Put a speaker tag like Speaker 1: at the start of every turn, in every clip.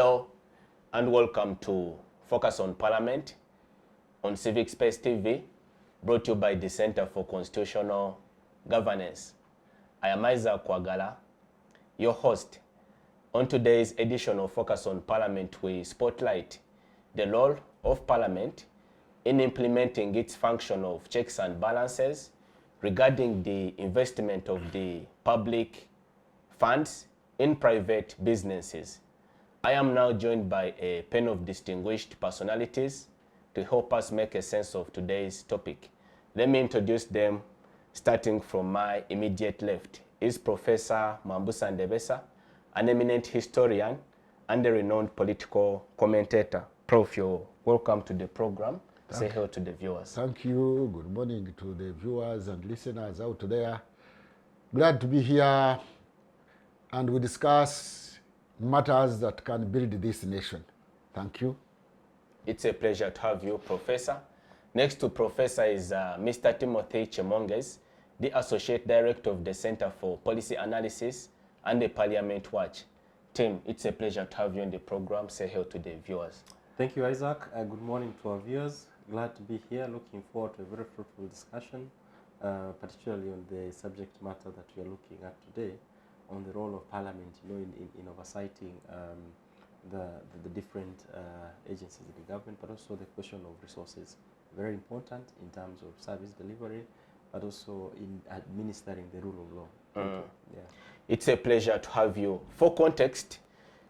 Speaker 1: Hello and welcome to Focus on Parliament on Civic Space TV, brought to you by the Center for Constitutional Governance. I am Kawagala, your host. On today's edition of Focus on Parliament, we spotlight the role of Parliament in implementing its function of checks and balances regarding the investment of the public funds in private businesses. I am now joined by a panel of distinguished personalities to help us make a sense of today's topic. Let me introduce them, starting from my immediate left. Is Professor Mwambutsya Ndebesa, an eminent historian and a renowned political commentator. Prof, you're welcome to the program. Say hello to the viewers.
Speaker 2: Thank you. Good morning to the viewers and listeners out there. Glad to be here, and we discuss matters that can build this nation. Thank you.
Speaker 1: It's a pleasure to have you, Professor. Next to Professor is Mr. Timothy Chemonages, the Associate Director of the Center for Policy Analysis and the Parliament Watch. Tim, it's a pleasure to have you on the program. Say hello to the viewers.
Speaker 3: Thank you, Isaac. Good morning to our viewers. Glad to be here. Looking forward to a very fruitful discussion, particularly on the subject matter that we are looking at today, on the role of Parliament, in oversighting the different agencies in the government, but also the question of resources. Very important in terms of service delivery, but also in administering the rule of law. Yeah.
Speaker 1: It's a pleasure to have you. For context,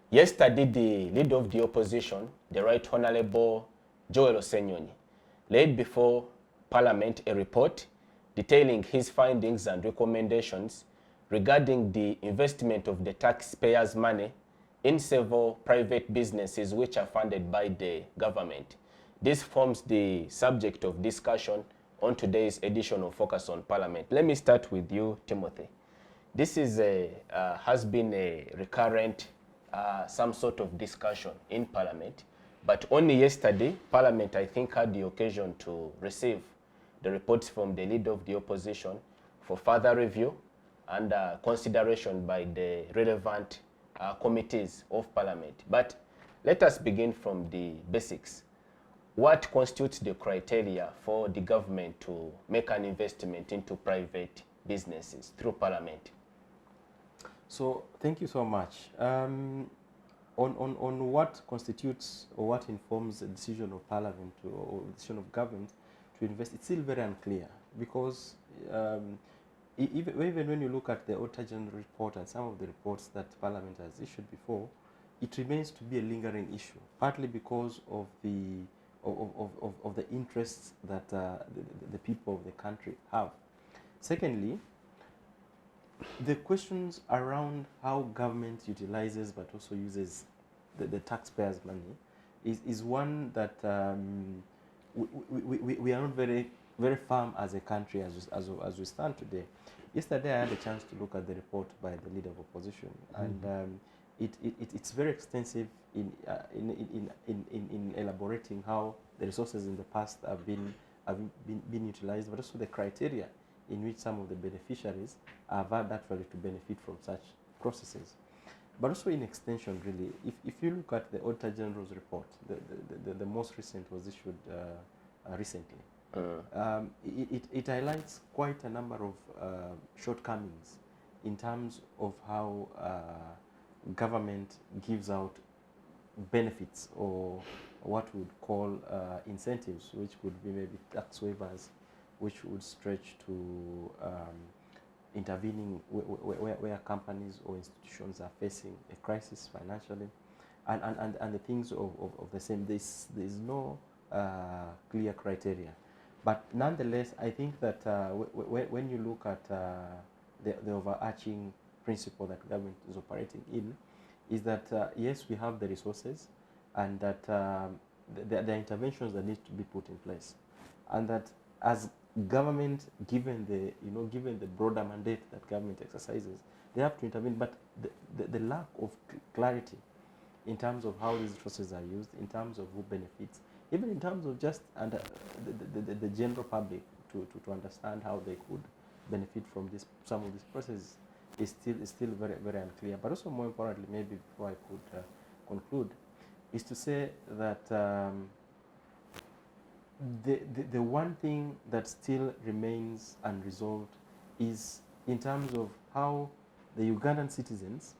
Speaker 1: yesterday the leader of the opposition, the Right Honorable Joel Osenyonyi, laid before Parliament a report detailing his findings and recommendations regarding the investment of the taxpayers' money in several private businesses which are funded by the government. This forms the subject of discussion on today's edition of Focus on Parliament. Let me start with you, Timothy. This is has been a recurrent some sort of discussion in Parliament, but only yesterday, Parliament, I think, had the occasion to receive the reports from the leader of the opposition for further review and consideration by the relevant committees of Parliament. But let us begin from the basics. What constitutes the criteria for the government to make an investment into private businesses through Parliament?
Speaker 3: So, thank you so much. On what constitutes or what informs the decision of Parliament or decision of government to invest, it's still very unclear, because even when you look at the Auditor General report and some of the reports that Parliament has issued before, it remains to be a lingering issue, partly because of the interests that the people of the country have. Secondly, the questions around how government utilizes but also uses the taxpayers' money is one that we are not very firm as a country as we stand today. Yesterday, I had a chance to look at the report by the leader of opposition, and it's very extensive in elaborating how the resources in the past have been utilized, but also the criteria in which some of the beneficiaries have had actually to benefit from such processes. But also in extension, really, if you look at the Auditor General's report, the most recent was issued recently. It highlights quite a number of shortcomings in terms of how government gives out benefits, or what we would call incentives, which could be maybe tax waivers, which would stretch to intervening where companies or institutions are facing a crisis financially, and the things of the same. There's no clear criteria, but nonetheless, I think that when you look at the overarching principle that government is operating in, is that yes, we have the resources, and that there are interventions that need to be put in place, and that as government, given the broader mandate that government exercises, they have to intervene. But the lack of clarity in terms of how these resources are used, in terms of who benefits, even in terms of just the general public to understand how they could benefit from some of these processes, is still very, very unclear. But also, more importantly, maybe before I could conclude is to say that the one thing that still remains unresolved is in terms of how the Ugandan citizens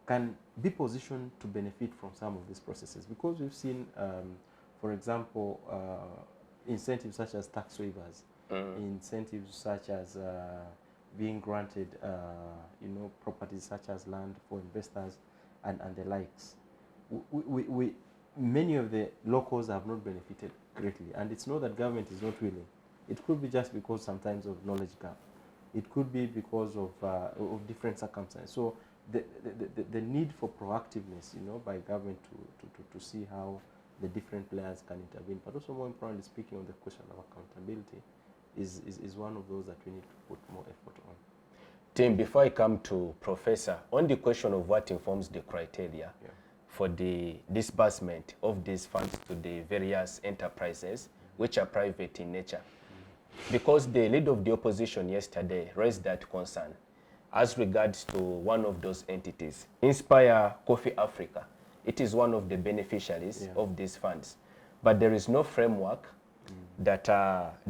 Speaker 3: can be positioned to benefit from some of these processes, because we've seen, for example, incentives such as tax waivers, incentives such as being granted, properties such as land for investors and the likes. Many of the locals have not benefited greatly, and it's not that government is not willing. It could be just because sometimes of knowledge gap. It could be because of different circumstances. So the need for proactiveness, by government to see how the different players can intervene, but also more importantly speaking on the question of accountability, is one of those that we need to put more effort on.
Speaker 1: Tim, before I come to Professor, on the question of what informs the criteria for the disbursement of these funds to the various enterprises which are private in nature, because the leader of the opposition yesterday raised that concern as regards to one of those entities, Inspire Coffee Africa. It is one of the beneficiaries of these funds, but there is no framework that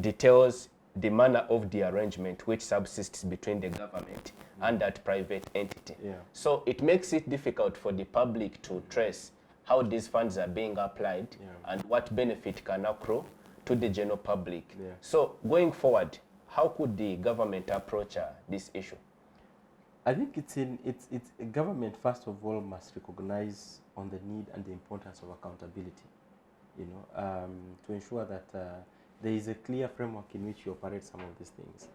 Speaker 1: details the manner of the arrangement which subsists between the government and that private entity. So it makes it difficult for the public to trace how these funds are being applied and what benefit can accrue to the general public. So going forward, how could the government approach this issue?
Speaker 3: I think it's government first of all must recognize on the need and the importance of accountability, to ensure that there is a clear framework in which you operate some of these things.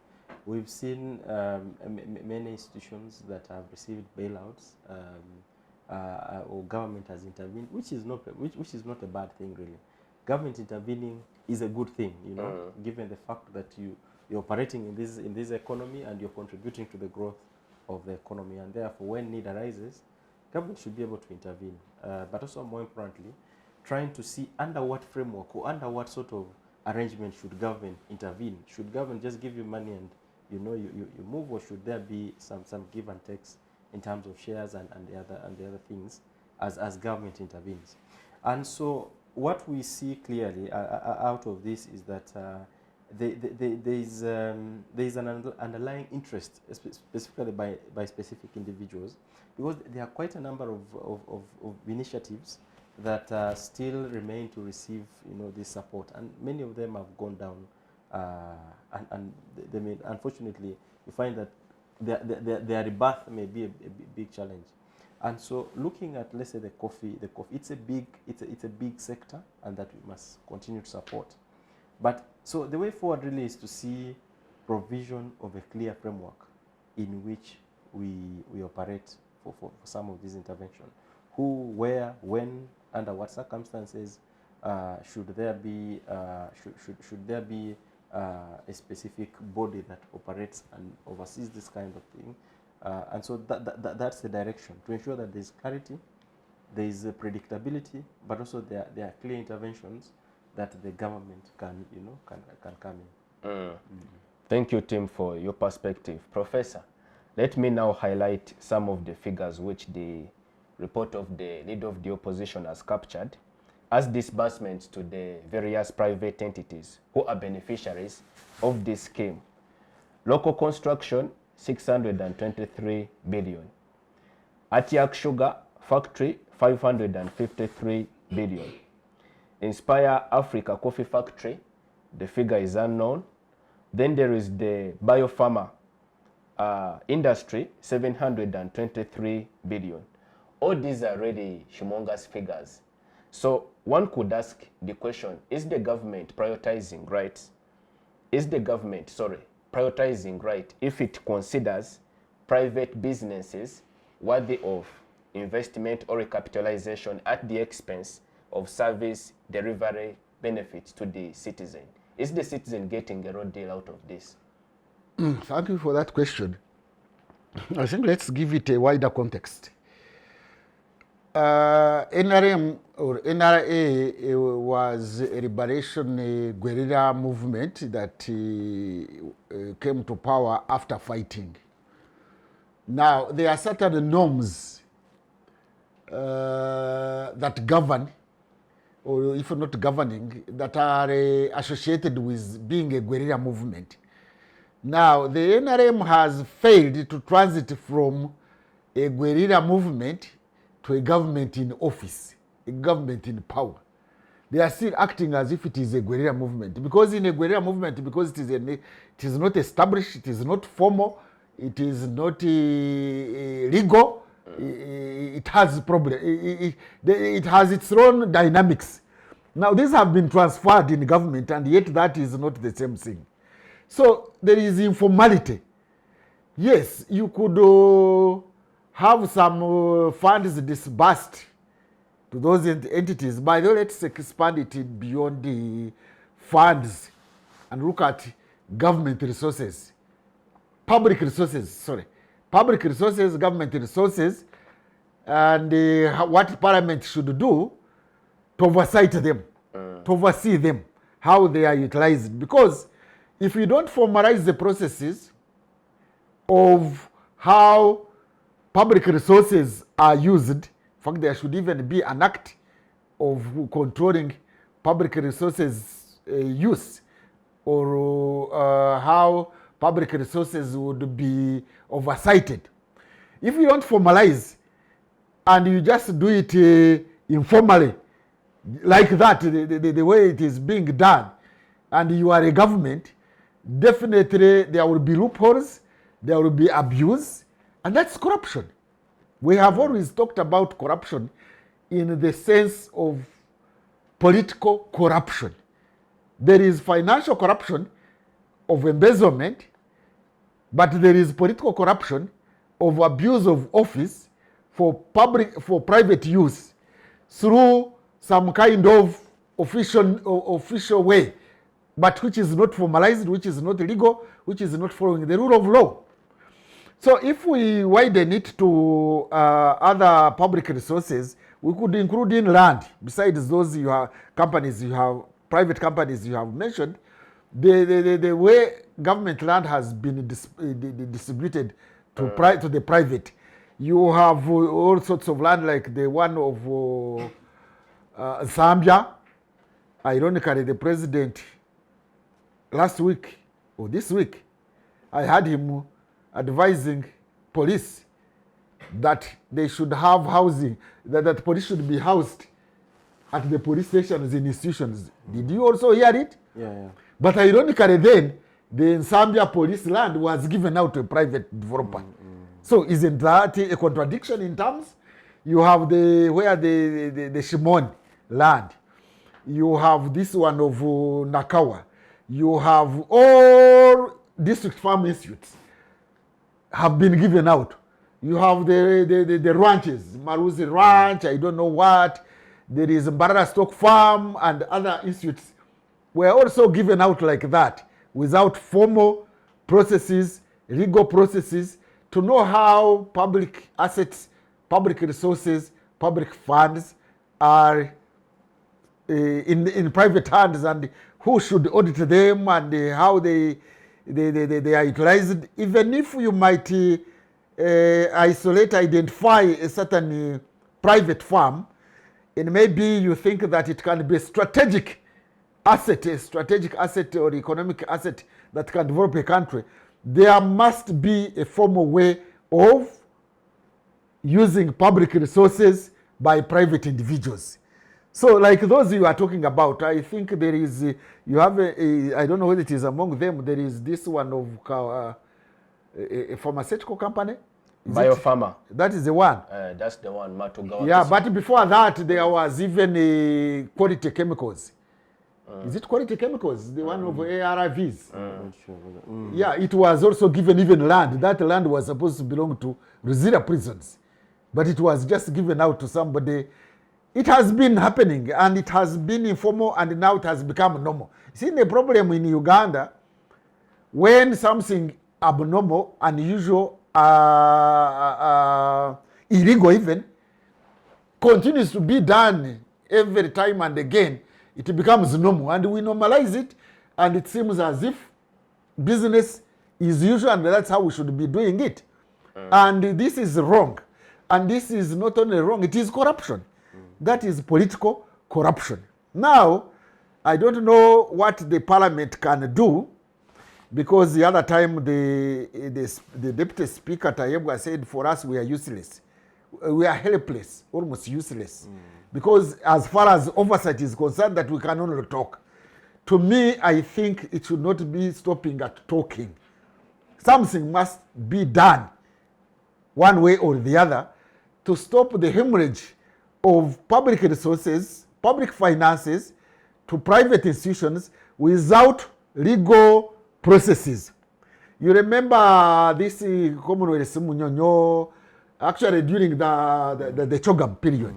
Speaker 3: We've seen many institutions that have received bailouts, or government has intervened, which is not a bad thing really. Government intervening is a good thing, given the fact that you're operating in this economy and you're contributing to the growth of the economy, and therefore when need arises, government should be able to intervene. But also more importantly, trying to see under what framework or under what sort of arrangement should government intervene. Should government just give you money and you move, or should there be some give and takes in terms of shares and the other things as government intervenes? And so what we see clearly out of this is that there is an underlying interest, specifically by specific individuals, because there are quite a number of initiatives that still remain to receive this support, and many of them have gone down, and they may, unfortunately, you find that their rebirth may be a big challenge. And so looking at, let's say, the coffee, it's a big sector, and that we must continue to support. But so the way forward really is to see provision of a clear framework in which we operate for some of these interventions. Who, where, when, under what circumstances should there be a specific body that operates and oversees this kind of thing, and so that's the direction, to ensure that there's clarity, there is a predictability, but also there are clear interventions that the government can come in.
Speaker 1: Thank you, Tim, for your perspective. Professor, let me now highlight some of the figures which the report of the leader of the opposition has captured as disbursements to the various private entities who are beneficiaries of this scheme. Local construction, 623 billion. Atiak Sugar Factory, 553 billion. Inspire Africa Coffee Factory, the figure is unknown. Then there is the biopharma industry, 723 billion. All these are really humongous figures. So one could ask the question, is the government prioritizing right? Is the government, prioritizing right if it considers private businesses worthy of investment or recapitalization at the expense of service delivery benefits to the citizen? Is the citizen getting a raw deal out of this?
Speaker 2: Thank you for that question. I think let's give it a wider context. NRM or NRA was a liberation guerrilla movement that came to power after fighting. Now, there are certain norms that govern, or if not governing, that are associated with being a guerrilla movement. Now, the NRM has failed to transit from a guerrilla movement to a government in office, a government in power. They are still acting as if it is a guerrilla movement. Because in a guerrilla movement, because it is not established, it is not formal, it is not legal, it has problem. It has its own dynamics. Now, these have been transferred in government, and yet that is not the same thing. So there is informality. Yes, you could have some funds disbursed to those entities, but let's expand it beyond the funds and look at government resources, public resources, government resources, and what Parliament should do to oversight them, to oversee them, how they are utilized. Because if you don't formalize the processes of how public resources are used, in fact, there should even be an act of controlling public resources use, or how public resources would be oversighted. If you don't formalize and you just do it informally, like that, the way it is being done, and you are a government, definitely there will be loopholes, there will be abuse, and that's corruption. We have always talked about corruption in the sense of political corruption. There is financial corruption of embezzlement, but there is political corruption of abuse of office for private use through some kind of official way, but which is not formalized, which is not legal, which is not following the rule of law. So if we widen it to other public resources, we could include in land. Besides those private companies you have mentioned, the way government land has been distributed to the private. You have all sorts of land, like the one of Zambia. Ironically, the president last week or this week, I had him advising police that they should have housing, that police should be housed at the police stations and institutions. Did you also hear it?
Speaker 3: Yeah.
Speaker 2: But ironically then, the Zambia police land was given out to a private developer. So isn't that a contradiction in terms? You have the Shimon land. You have this one of Nakawa. You have all district farm institutes have been given out. You have the ranches, Maruzi Ranch, I don't know what. There is Mbarara Stock Farm and other institutes were also given out like that, without formal processes, legal processes, to know how public assets, public resources, public funds are in private hands, and who should audit them, and how they are utilized. Even if you might identify a certain private farm, and maybe you think that it can be a strategic asset or economic asset that can develop a country, there must be a formal way of using public resources by private individuals. So like those you are talking about, I think there is, you have I don't know whether it is among them, there is this one of a pharmaceutical company.
Speaker 1: Biopharma.
Speaker 2: That is the one.
Speaker 1: That's the one, Matugawa.
Speaker 2: Yeah, but before that, there was even quality chemicals. Is it quality chemicals? The one of ARVs. Yeah, it was also given even land. That land was supposed to belong to Ruzira prisons, but it was just given out to somebody. It has been happening, and it has been informal, and now it has become normal. See, the problem in Uganda, when something abnormal, unusual, illegal even, continues to be done every time and again, it becomes normal, and we normalize it, and it seems as if business is usual, and that's how we should be doing it. And this is wrong. And this is not only wrong, it is corruption. That is political corruption. Now, I don't know what the parliament can do, because the other time the deputy speaker Tayebwa said, for us we are useless. We are helpless, almost useless. Because as far as oversight is concerned, that we can only talk. To me, I think it should not be stopping at talking. Something must be done, one way or the other, to stop the hemorrhage of public resources, public finances, to private institutions without legal processes. You remember this Commonwealth Munyonyo, actually during the Chogam period.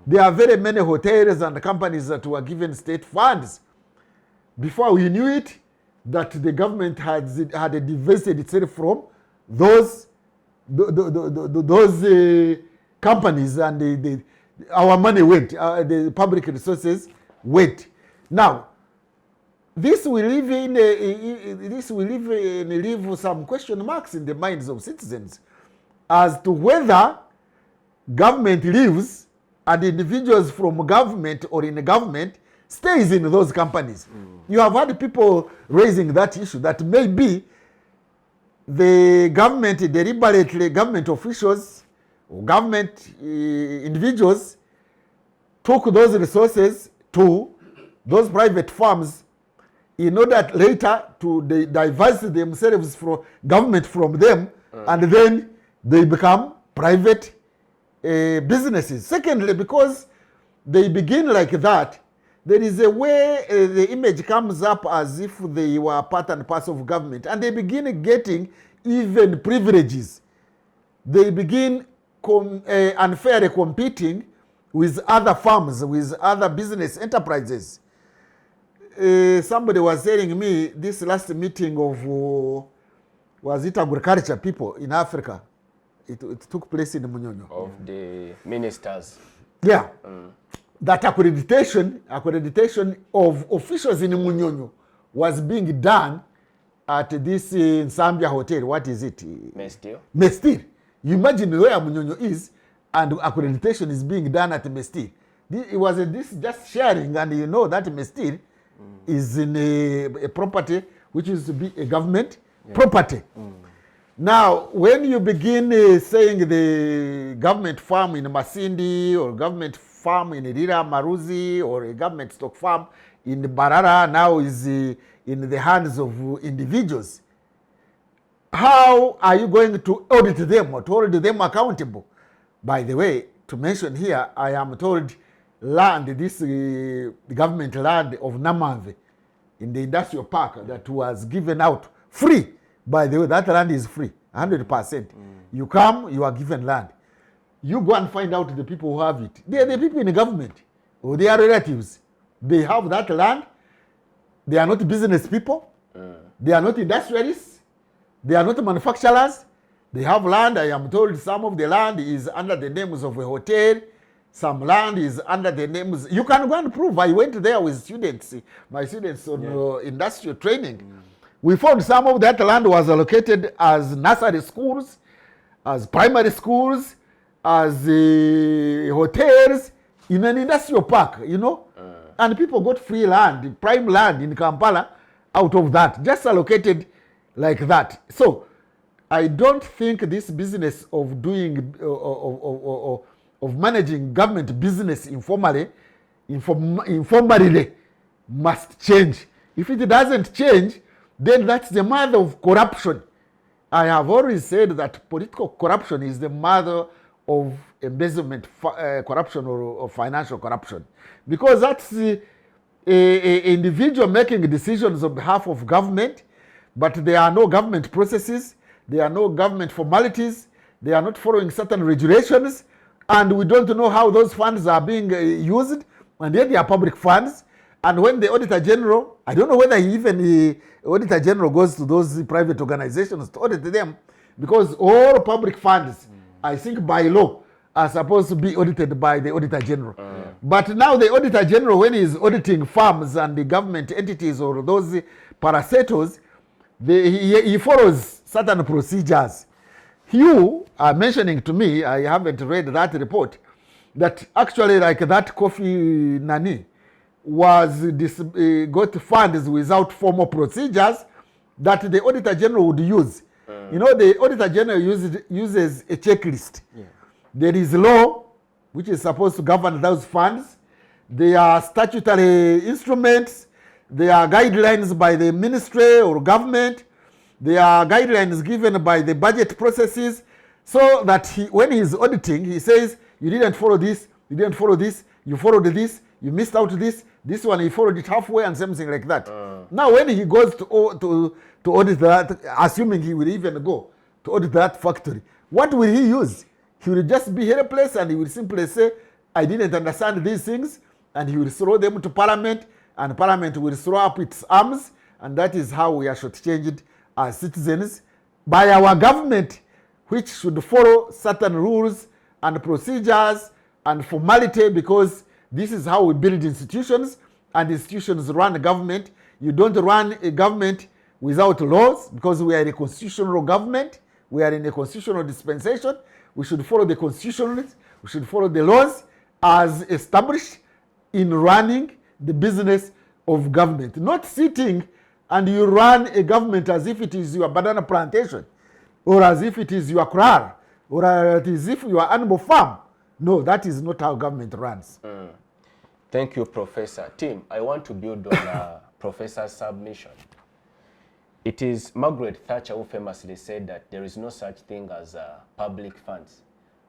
Speaker 2: There are very many hotels and companies that were given state funds. Before we knew it, that the government had divested itself from those companies, and our money went, the public resources went. Now, this will leave some question marks in the minds of citizens as to whether government leaves and individuals from government or in government stays in those companies. You have had people raising that issue, that maybe the government deliberately, government officials or government individuals took those resources to those private firms in order later to divest themselves from government from them, and then they become private businesses. Secondly, because they begin like that, there is a way the image comes up as if they were part and parcel of government, and they begin getting even privileges. They begin unfairly competing with other firms, with other business enterprises. Somebody was telling me this last meeting of, was it agriculture people in Africa? It took place in Munyonyo.
Speaker 1: Of the ministers.
Speaker 2: Yeah. That accreditation of officials in Munyonyo was being done at this Zambia hotel. What is it?
Speaker 1: Mestir.
Speaker 2: Mestir. You imagine where Munyonyo is, and accreditation is being done at Mestir. It was this just sharing, and you know that Mestir is in a property which is to be a government property. Now, when you begin saying the government farm in Masindi, or government farm in Rira Maruzi, or a government stock farm in Barara now is in the hands of individuals, how are you going to audit them or to hold them accountable? By the way, to mention here, I am told land, this government land of Namave in the industrial park that was given out free. By the way, that land is free, 100%. You come, you are given land. You go and find out the people who have it. They are the people in the government, or they are relatives. They have that land. They are not business people. They are not industrialists. They are not manufacturers. They have land. I am told some of the land is under the names of a hotel. Some land is under the names. You can go and prove. I went there with students, my students on industrial training. We found some of that land was allocated as nursery schools, as primary schools, as hotels in an industrial park, you know. And people got free land, prime land in Kampala out of that, just allocated like that. So I don't think this business of doing, of managing government business informally must change. If it doesn't change, then that's the mother of corruption. I have always said that political corruption is the mother of embezzlement, corruption, or financial corruption. Because that's the individual making decisions on behalf of government, but there are no government processes, there are no government formalities, they are not following certain regulations, and we don't know how those funds are being used, and yet they are public funds. And when the Auditor General, I don't know whether the Auditor General goes to those private organizations to audit them, because all public funds, I think by law, are supposed to be audited by the Auditor General. But now the Auditor General, when he is auditing firms and the government entities or those parastatals, he follows certain procedures. You are mentioning to me, I haven't read that report, that actually like that Kofi Nani got funds without formal procedures that the Auditor General would use. You know, the Auditor General uses a checklist.
Speaker 3: Yeah.
Speaker 2: There is law which is supposed to govern those funds. There are statutory instruments. There are guidelines by the ministry or government. There are guidelines given by the budget processes, so that when he's auditing, he says, you didn't follow this, you didn't follow this, you followed this, you missed out this one he followed it halfway and something like that. Now when he goes to audit that, assuming he will even go to audit that factory, what will he use? He will just be helpless and he will simply say, I didn't understand these things, and he will throw them to Parliament, and Parliament will throw up its arms, and that is how we are shortchanged as citizens by our government, which should follow certain rules and procedures and formality, because this is how we build institutions, and institutions run government. You don't run a government without laws, because we are a constitutional government. We are in a constitutional dispensation. We should follow the constitution. We should follow the laws as established in running the business of government. Not sitting and you run a government as if it is your banana plantation, or as if it is your kraal, or as if your animal farm. No, that is not how government runs.
Speaker 1: Thank you, Professor. Tim, I want to build on Professor's submission. It is Margaret Thatcher who famously said that there is no such thing as public funds.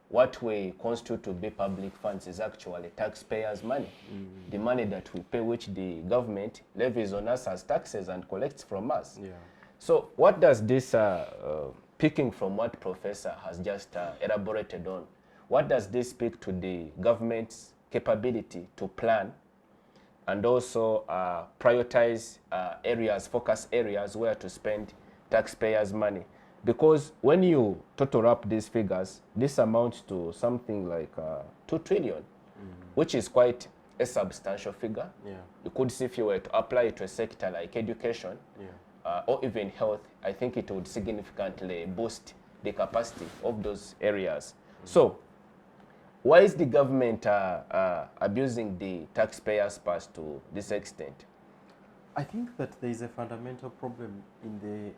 Speaker 1: What we constitute to be public funds is actually taxpayers' money, the money that we pay, which the government levies on us as taxes and collects from us.
Speaker 3: Yeah.
Speaker 1: So what does this, picking from what Professor has just elaborated on, what does this speak to the government's capability to plan and also prioritize areas, focus areas where to spend taxpayers' money? Because when you total up these figures, this amounts to something like 2 trillion, which is quite a substantial figure.
Speaker 3: Yeah.
Speaker 1: You could see if you were to apply it to a sector like education, or even health, I think it would significantly boost the capacity of those areas. So why is the government abusing the taxpayers' purse to this extent?
Speaker 3: I think that there is a fundamental problem in the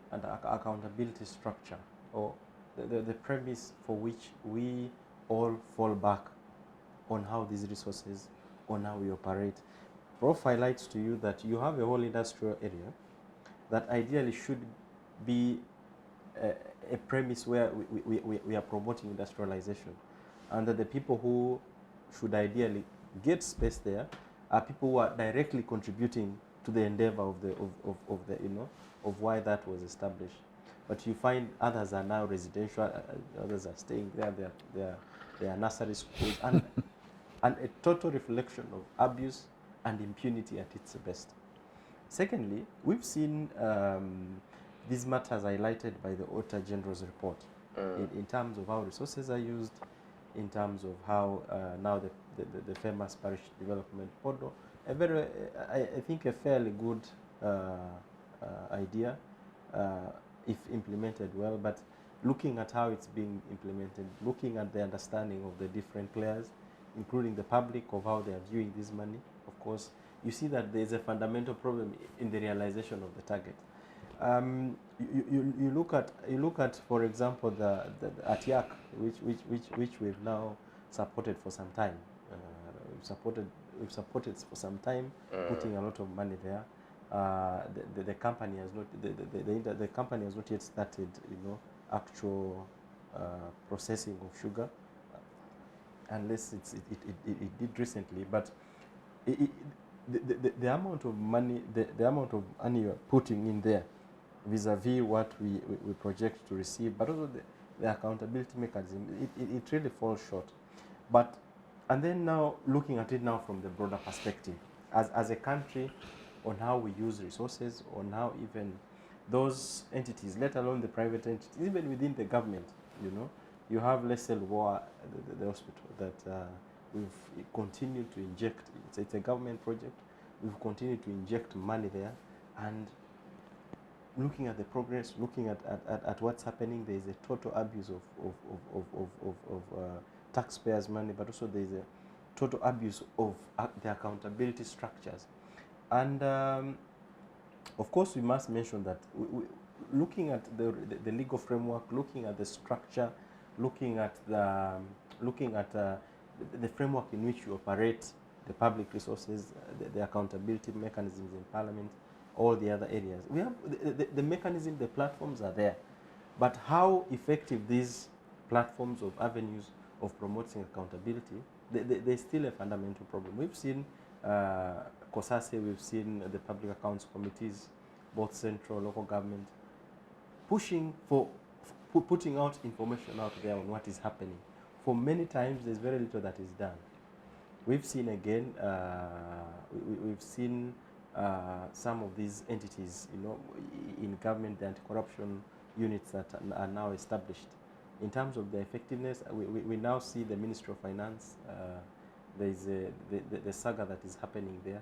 Speaker 3: accountability structure, or the premise for which we all fall back on how these resources, on how we operate. Prof highlights to you that you have a whole industrial area that ideally should be a premise where we are promoting industrialization, and that the people who should ideally get space there are people who are directly contributing to the endeavor of the of why that was established. But you find others are now residential, others are staying there. They are nursery schools, and a total reflection of abuse and impunity at its best. Secondly, we've seen these matters highlighted by the Auditor General's report in terms of how resources are used, in terms of how now the famous parish development portal, I think a fairly good idea if implemented well, but looking at how it's being implemented, looking at the understanding of the different players, including the public, of how they are viewing this money, of course, you see that there is a fundamental problem in the realization of the target. You look at, for example, the ATIAC, which we've now supported for some time. We've supported for some time, putting a lot of money there. The company has not the company has not yet started, actual processing of sugar, unless it did recently. But the amount of money, the amount of money you are putting in there, vis-a-vis what we project to receive, but also the accountability mechanism, it really falls short. And then now looking at it now from the broader perspective, as a country, on how we use resources, on how even those entities, let alone the private entities, even within the government, you have Lesel War, the hospital, that we've continued to inject. It's a government project. We've continued to inject money there, and looking at the progress, looking at what's happening. There is a total abuse of taxpayers' money, but also there is a total abuse of the accountability structures. And of course, we must mention that looking at the legal framework, looking at the structure, looking at the framework in which you operate the public resources, the accountability mechanisms in Parliament, all the other areas. We have the mechanism, the platforms are there, but how effective these platforms of avenues of promoting accountability, there's still a fundamental problem. We've seen COSASE, we've seen the public accounts committees, both central, local government, pushing for putting out information out there on what is happening. For many times, there's very little that is done. We've seen again, we've seen some of these entities, in government, the anti-corruption units that are now established. In terms of the effectiveness, we now see the Ministry of Finance. There's the saga that is happening there.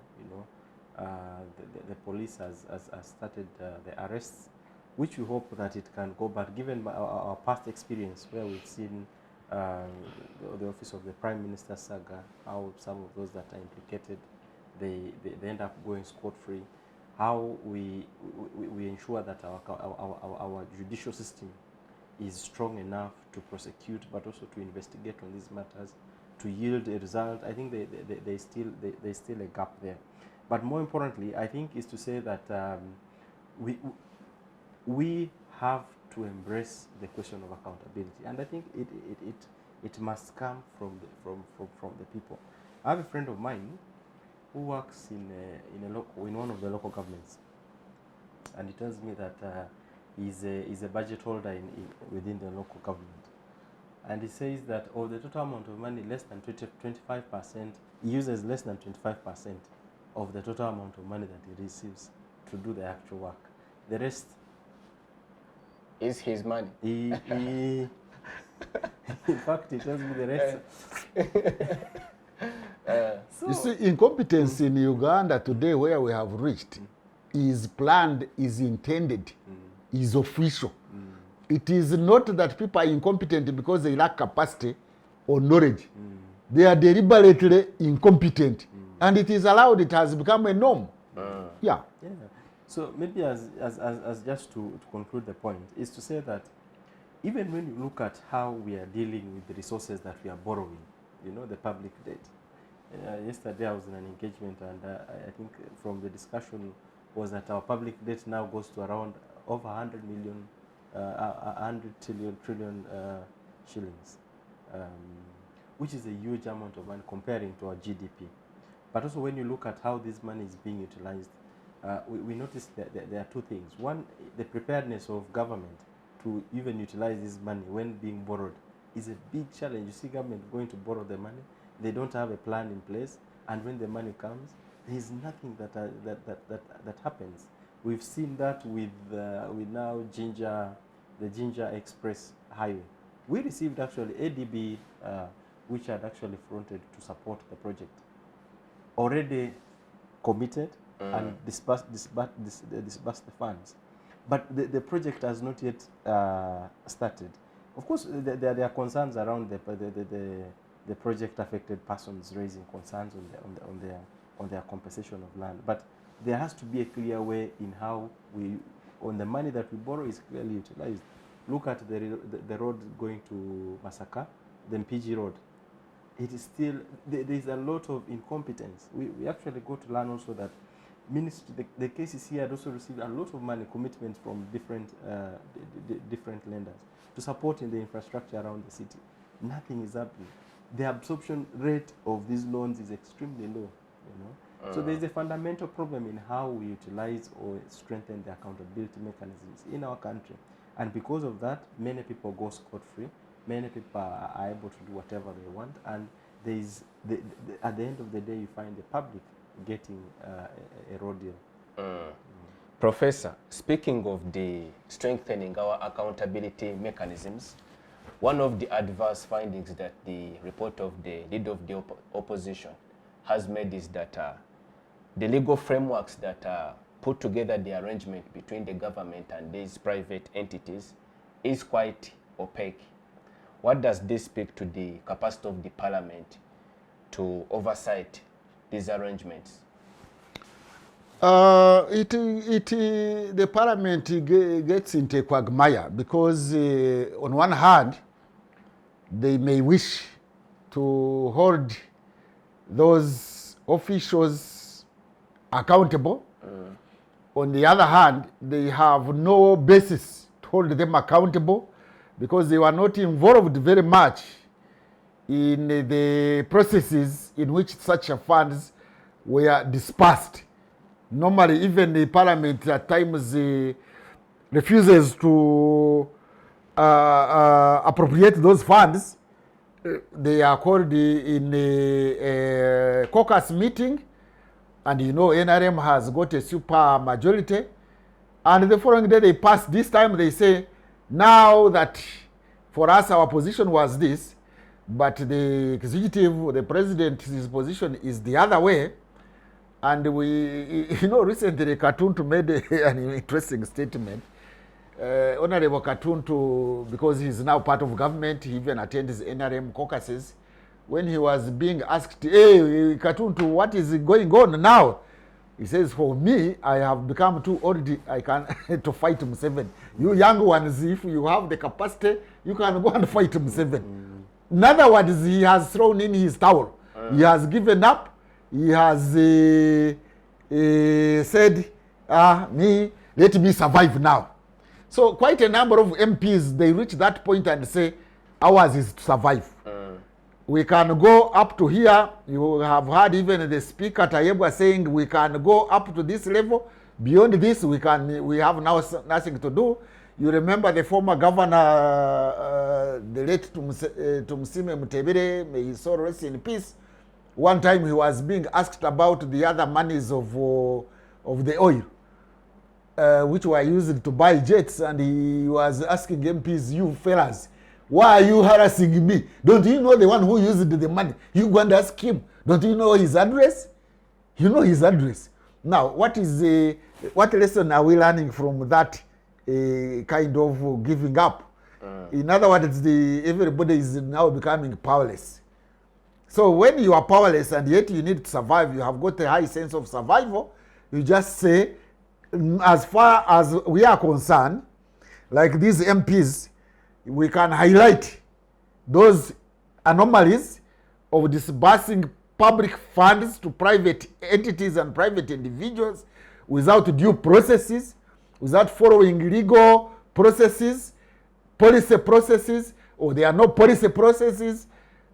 Speaker 3: The police has started the arrests, which we hope that it can go back. Given our past experience, where we've seen the Office of the Prime Minister saga, how some of those that are implicated, they end up going scot-free. How we ensure that our judicial system is strong enough to prosecute, but also to investigate on these matters, to yield a result. I think there's still a gap there. But more importantly, I think, is to say that we have to embrace the question of accountability, and I think it must come from the people. I have a friend of mine who works in one of the local governments, and he tells me that he's a budget holder within the local government, and he says that of the total amount of money, less than 25%, he uses less than 25% of the total amount of money that he receives to do the actual work. The rest
Speaker 1: is his money.
Speaker 3: In fact, he tells me the rest.
Speaker 2: You see, incompetence in Uganda today, where we have reached, is planned, is intended, is official. It is not that people are incompetent because they lack capacity or knowledge. They are deliberately incompetent. And it is allowed, it has become a norm. Yeah.
Speaker 3: So maybe as just to conclude the point, is to say that even when you look at how we are dealing with the resources that we are borrowing, the public debt. Yesterday I was in an engagement, and I think from the discussion was that our public debt now goes to around over 100 trillion shillings, which is a huge amount of money comparing to our GDP. But also when you look at how this money is being utilized, we notice that there are two things. One, the preparedness of government to even utilize this money when being borrowed is a big challenge. You see government going to borrow the money, they don't have a plan in place, and when the money comes, there is nothing that happens. We've seen that with now the Ginger Express Highway. We received actually ADB, which had actually fronted to support the project, already committed and disbursed the funds. But the project has not yet started. Of course, there are concerns around the project affected persons raising concerns on their compensation of land. But there has to be a clear way in how on the money that we borrow is clearly utilized. Look at the road going to Masaka, the Mpigi Road. It is still, there is a lot of incompetence. We actually go to learn also that the KCC had also received a lot of money commitments from different lenders to support in the infrastructure around the city. Nothing is happening. The absorption rate of these loans is extremely low. So there is a fundamental problem in how we utilize or strengthen the accountability mechanisms in our country, and because of that, many people go scot-free. Many people are able to do whatever they want, and there is at the end of the day, you find the public getting a raw deal.
Speaker 1: Professor, speaking of the strengthening our accountability mechanisms, one of the adverse findings that the report of the leader of the opposition has made is that the legal frameworks that put together the arrangement between the government and these private entities is quite opaque. What does this speak to the capacity of the Parliament to oversight these arrangements?
Speaker 2: The Parliament gets into a quagmire because on one hand, they may wish to hold those officials accountable. On the other hand, they have no basis to hold them accountable because they were not involved very much in the processes in which such funds were dispersed. Normally, even the Parliament at times refuses to appropriate those funds. They are called in a caucus meeting, and you know NRM has got a super majority, and the following day they pass. This time they say, now that for us our position was this, but the executive, the president's position is the other way. And we, you know, recently Katuntu made an interesting statement. Honorable Katuntu, because he's now part of government, he even attends NRM caucuses. When he was being asked, hey, Katuntu, what is going on now? He says, for me, I have become too old I can to fight Museveni. You young ones, if you have the capacity, you can go and fight Museveni. In other words, he has thrown in his towel. He has given up. He has said, me, let me survive now. So quite a number of MPs, they reach that point and say, ours is to survive. We can go up to here. You have heard even the speaker Tayebwa saying we can go up to this level. Beyond this, we have now nothing to do. You remember the former governor, the late Tumsime Mutebere, may his soul rest in peace. One time he was being asked about the other monies of the oil, which were used to buy jets, and he was asking MPs, you fellas, why are you harassing me? Don't you know the one who used the money? You go and ask him. Don't you know his address? You know his address. Now, what lesson are we learning from that kind of giving up? In other words, everybody is now becoming powerless. So when you are powerless and yet you need to survive, you have got a high sense of survival, you just say, as far as we are concerned, like these MPs, we can highlight those anomalies of disbursing public funds to private entities and private individuals without due processes, without following legal processes, policy processes, or there are no policy processes.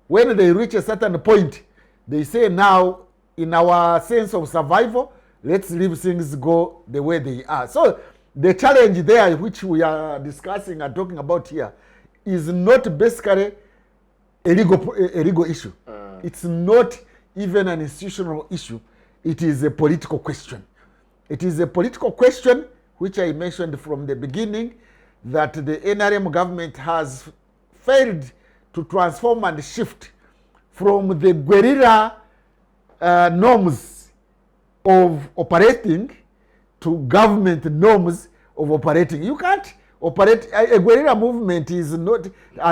Speaker 2: When they reach a certain point, they say, now, in our sense of survival, let's leave things go the way they are. So the challenge there, which we are discussing and talking about here, is not basically a legal issue. It's not even an institutional issue. It is a political question. It is a political question, which I mentioned from the beginning, that the NRM government has failed to transform and shift from the guerrilla norms of operating to government norms of operating. You can't operate. A guerrilla movement has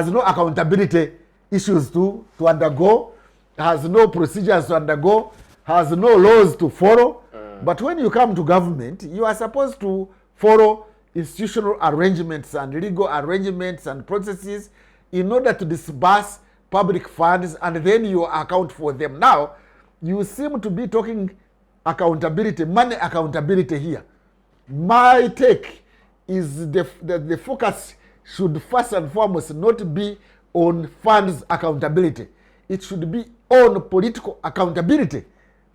Speaker 2: no accountability issues to undergo, has no procedures to undergo, has no laws to follow. But when you come to government, you are supposed to follow institutional arrangements and legal arrangements and processes in order to disburse public funds, and then you account for them. Now, you seem to be talking accountability, money accountability here. My take is the focus should first and foremost not be on funds accountability. It should be on political accountability,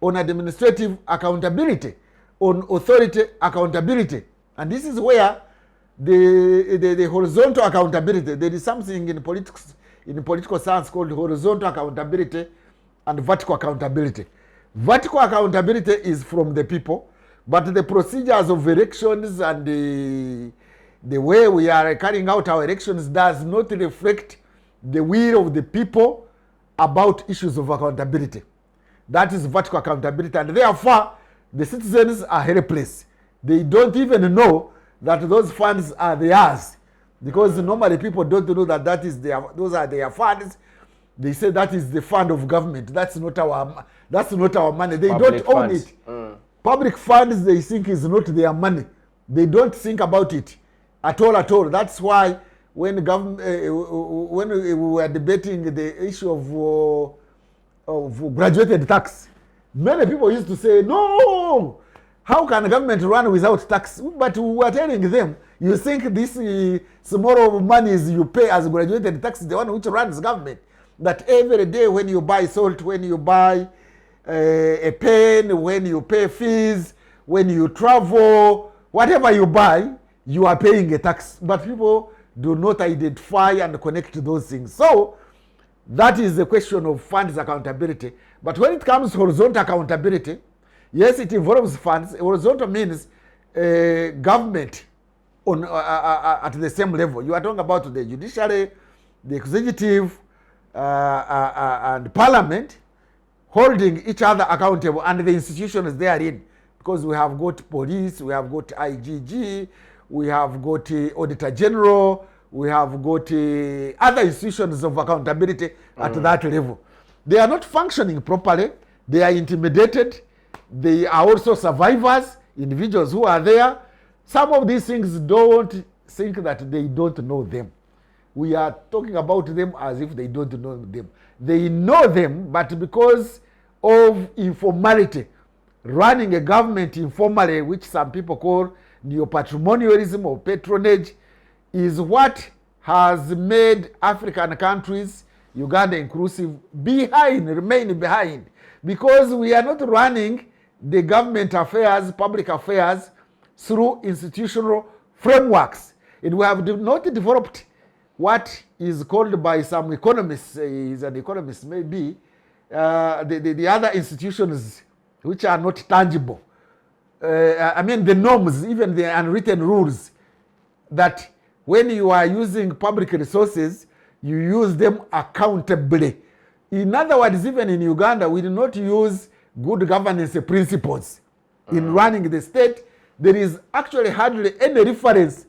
Speaker 2: on administrative accountability, on authority accountability. And this is where the horizontal accountability, there is something in political science called horizontal accountability and vertical accountability. Vertical accountability is from the people, but the procedures of elections and the way we are carrying out our elections does not reflect the will of the people about issues of accountability. That is vertical accountability, and therefore the citizens are helpless. They don't even know that those funds are theirs, because normally people don't know that those are their funds. They say that is the fund of government. That's not our money. They
Speaker 1: Public
Speaker 2: don't own
Speaker 1: funds.
Speaker 2: it. Public funds, they think is not their money. They don't think about it at all. That's why when when we were debating the issue of graduated tax, many people used to say, no, how can government run without tax? But we were telling them, you think this small monies you pay as graduated tax is the one which runs government? That every day when you buy salt, when you buy a pen, when you pay fees, when you travel, whatever you buy, you are paying a tax. But people do not identify and connect those things. So that is the question of funds accountability. But when it comes to horizontal accountability, yes, it involves funds. Horizontal means government on at the same level. You are talking about the judiciary, the executive, and parliament holding each other accountable, and the institutions therein, because we have got police, we have got IGG, we have got Auditor General, we have got other institutions of accountability at that level. They are not functioning properly. They are intimidated. They are also survivors, individuals who are there. Some of these things don't think that they don't know them. We are talking about them as if they don't know them. They know them, but because of informality, running a government informally, which some people call neo-patrimonialism or patronage, is what has made African countries, Uganda inclusive, remain behind. Because we are not running the government affairs, public affairs, through institutional frameworks. And we have not developed what is called by some economists, is an economist maybe, the other institutions which are not tangible. I mean the norms, even the unwritten rules, that when you are using public resources, you use them accountably. In other words, even in Uganda, we do not use good governance principles in running the state. There is actually hardly any reference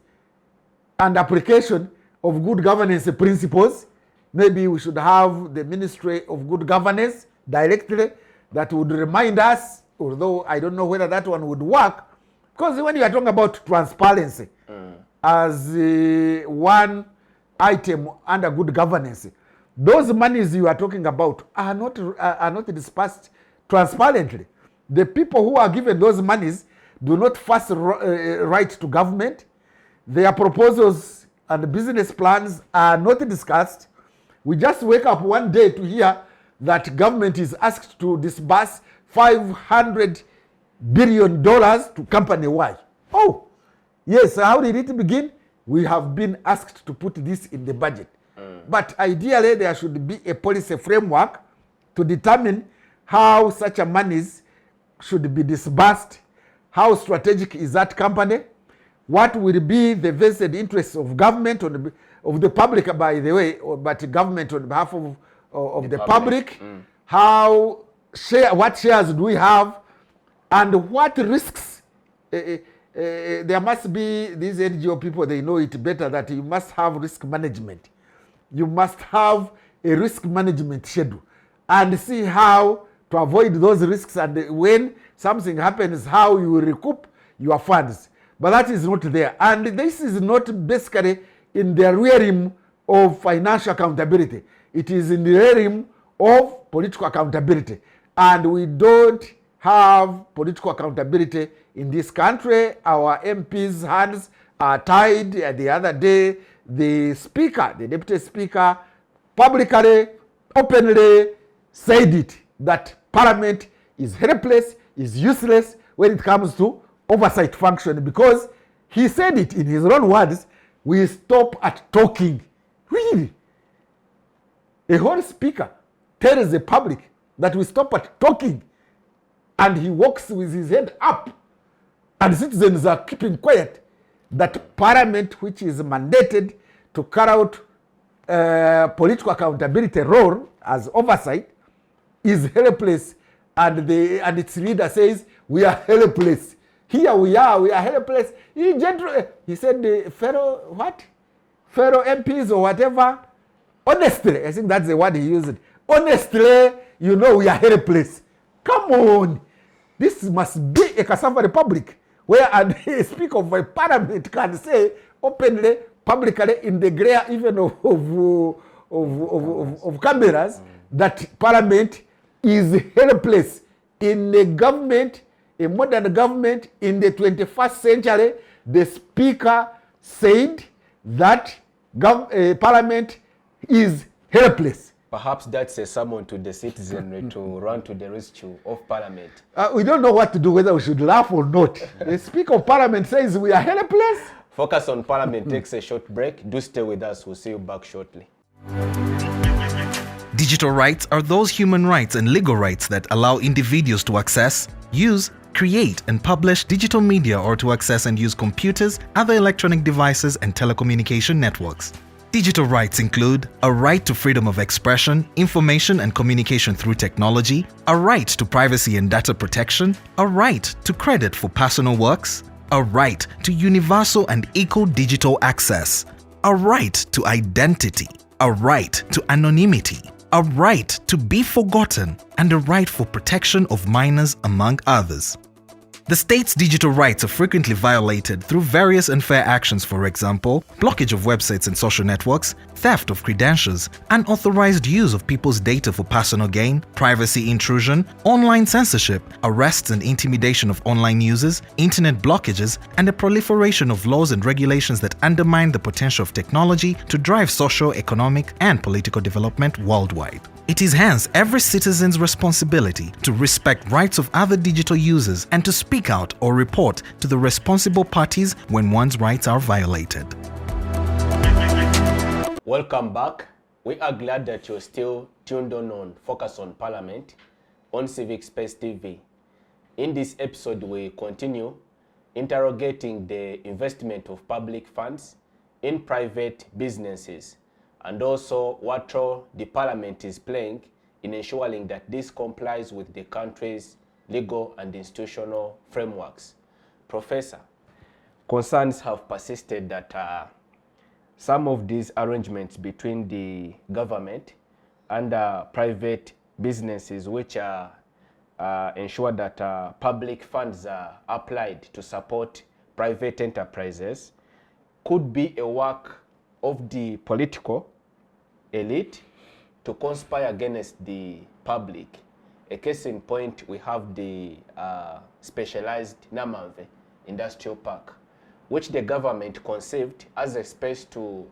Speaker 2: and application of good governance principles. Maybe we should have the Ministry of Good Governance directly that would remind us, although I don't know whether that one would work, because when you are talking about transparency as one item under good governance, those monies you are talking about are not dispersed transparently. The people who are given those monies do not first write to government. Their proposals and business plans are not discussed. We just wake up one day to hear that government is asked to disburse $500 billion to company Y. Oh, yes, how did it begin? We have been asked to put this in the budget. But ideally, there should be a policy framework to determine how such a monies should be disbursed, how strategic is that company, what will be the vested interests of government, of the public, by the way, but government on behalf of the public, what shares do we have, and what risks. There must be, these NGO people, they know it better, that you must have risk management. You must have a risk management schedule and see how to avoid those risks, and when something happens, how you will recoup your funds. But that is not there. And this is not basically in the realm of financial accountability. It is in the realm of political accountability. And we don't have political accountability in this country. Our MPs' hands are tied. The other day, the speaker, the deputy speaker, publicly, openly said it, that parliament is helpless, is useless when it comes to oversight function, because he said it in his own words, we stop at talking. Really? A whole speaker tells the public that we stop at talking, and he walks with his head up, and citizens are keeping quiet. That parliament, which is mandated to carry out political role as oversight, is helpless, and its leader says we are helpless. Here we are helpless. He said the fellow MPs or whatever, honestly, I think that's the word he used. Honestly, we are helpless. Come on. This must be a cassava republic where a speaker of a parliament can say openly, publicly, in the glare even of cameras, that parliament is helpless. In a government, a modern government in the 21st century, the speaker said that parliament is helpless.
Speaker 1: Perhaps that's a summon to the citizenry to run to the rescue of parliament.
Speaker 2: We don't know what to do, whether we should laugh or not. The speaker of parliament says we are helpless.
Speaker 1: Focus on Parliament takes a short break. Do stay with us. We'll see you back shortly.
Speaker 4: Digital rights are those human rights and legal rights that allow individuals to access, use, create and publish digital media or to access and use computers, other electronic devices and telecommunication networks. Digital rights include a right to freedom of expression, information and communication through technology, a right to privacy and data protection, a right to credit for personal works, a right to universal and equal digital access, a right to identity, a right to anonymity, a right to be forgotten, and a right for protection of minors, among others. The state's digital rights are frequently violated through various unfair actions, for example, blockage of websites and social networks, theft of credentials, unauthorized use of people's data for personal gain, privacy intrusion, online censorship, arrests and intimidation of online users, internet blockages, and the proliferation of laws and regulations that undermine the potential of technology to drive social, economic, and political development worldwide. It is hence every citizen's responsibility to respect rights of other digital users and to speak out or report to the responsible parties when one's rights are violated.
Speaker 1: Welcome back. We are glad that you're still tuned on Focus on Parliament on Civic Space TV. In this episode, we continue interrogating the investment of public funds in private businesses, and also what role the Parliament is playing in ensuring that this complies with the country's legal and institutional frameworks. Professor, concerns have persisted that some of these arrangements between the government and private businesses, which ensure that public funds are applied to support private enterprises, could be a work of the political elite to conspire against the public. A case in point, we have the specialized Namamve Industrial Park, which the government conceived as a space to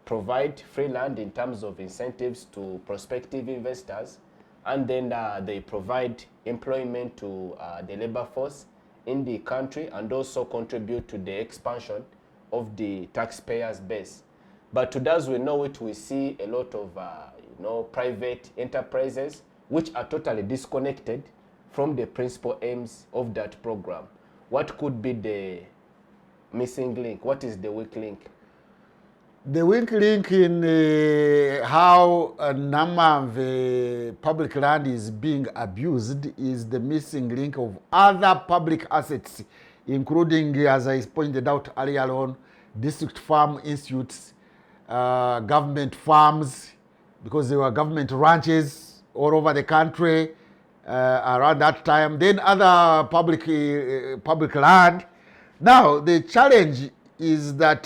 Speaker 1: provide free land in terms of incentives to prospective investors, and then they provide employment to the labor force in the country and also contribute to the expansion of the taxpayers' base. But today, as we know it, we see a lot of private enterprises which are totally disconnected from the principal aims of that program. What could be the missing link? What is the weak link?
Speaker 2: The weak link in how a number of public land is being abused is the missing link of other public assets, including, as I pointed out earlier on, district farm institutes, government farms, because there were government ranches all over the country around that time. Then other public land. Now the challenge is that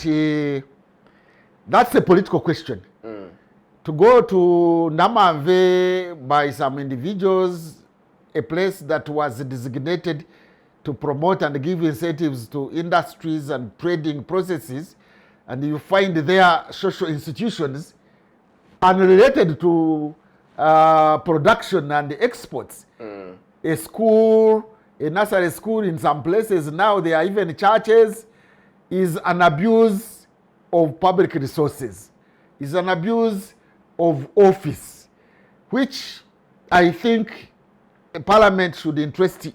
Speaker 2: that's a political question. To go to Namave by some individuals, a place that was designated to promote and give incentives to industries and trading processes, and you find there social institutions unrelated to production and exports. A school, a nursery school in some places, now there are even churches, is an abuse of public resources, is an abuse of office, which I think Parliament should interest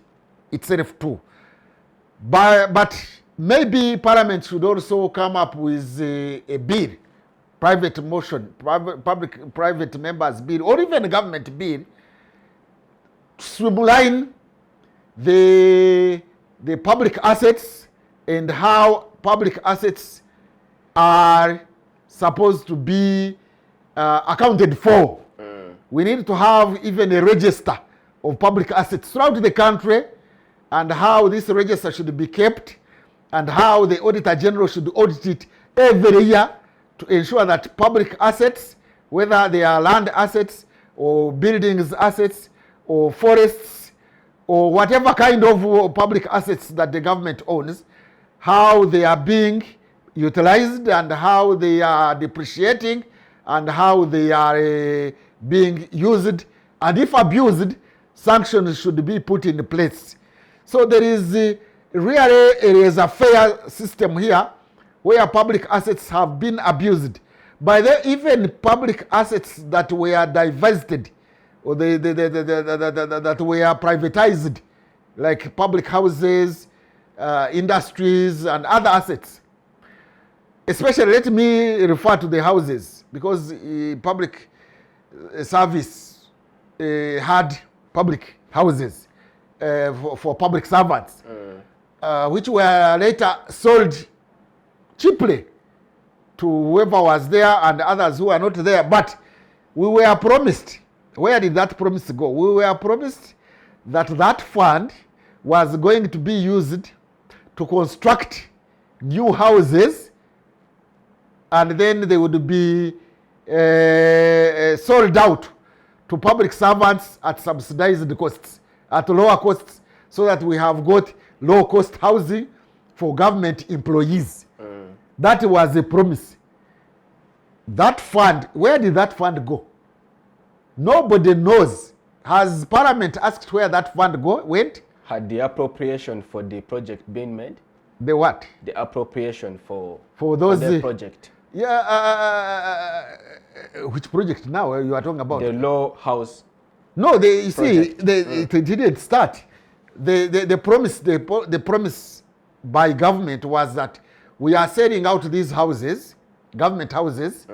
Speaker 2: itself to. But maybe Parliament should also come up with a bill, private motion, private members bill, or even a government bill, to streamline the the public assets and how public assets are supposed to be accounted for. We need to have even a register of public assets throughout the country, and how this register should be kept, and how the Auditor General should audit it every year to ensure that public assets, whether they are land assets or buildings assets or forests or whatever kind of public assets that the government owns, how they are being utilized and how they are depreciating and how they are being used, and if abused, sanctions should be put in place. So there is really a fair system here where public assets have been abused. By the even public assets that were divested or that were privatized, like public houses, industries and other assets. Especially let me refer to the houses, because public service had public houses for public servants, which were later sold cheaply to whoever was there and others who were not there. But we were promised, where did that promise go? We were promised that that fund was going to be used to construct new houses, and then they would be sold out to public servants at subsidized costs, at lower costs, so that we have got low cost housing for government employees. That was a promise. That fund, where did that fund go? Nobody knows. Has Parliament asked where that fund went?
Speaker 1: Had the appropriation for the project been made?
Speaker 2: The what?
Speaker 1: The appropriation for
Speaker 2: those
Speaker 1: the project.
Speaker 2: Yeah, which project now you are talking about?
Speaker 1: The Law House.
Speaker 2: No, you see,
Speaker 1: project.
Speaker 2: it didn't start. The promise by government was that we are selling out these houses, government houses,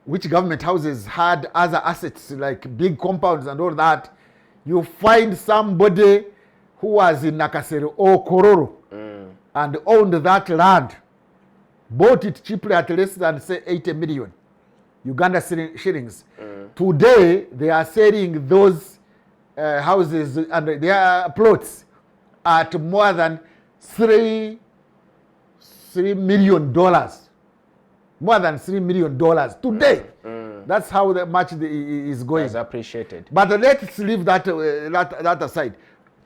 Speaker 2: which government houses had other assets like big compounds and all that. You find somebody who was in Nakasero or Kororo and owned that land, bought it cheaply at less than say 80 million Uganda shillings. Today they are selling those houses and their plots at more than $3 million. More than $3 million today. That's how much is going.
Speaker 1: That's appreciated.
Speaker 2: But let's leave that aside.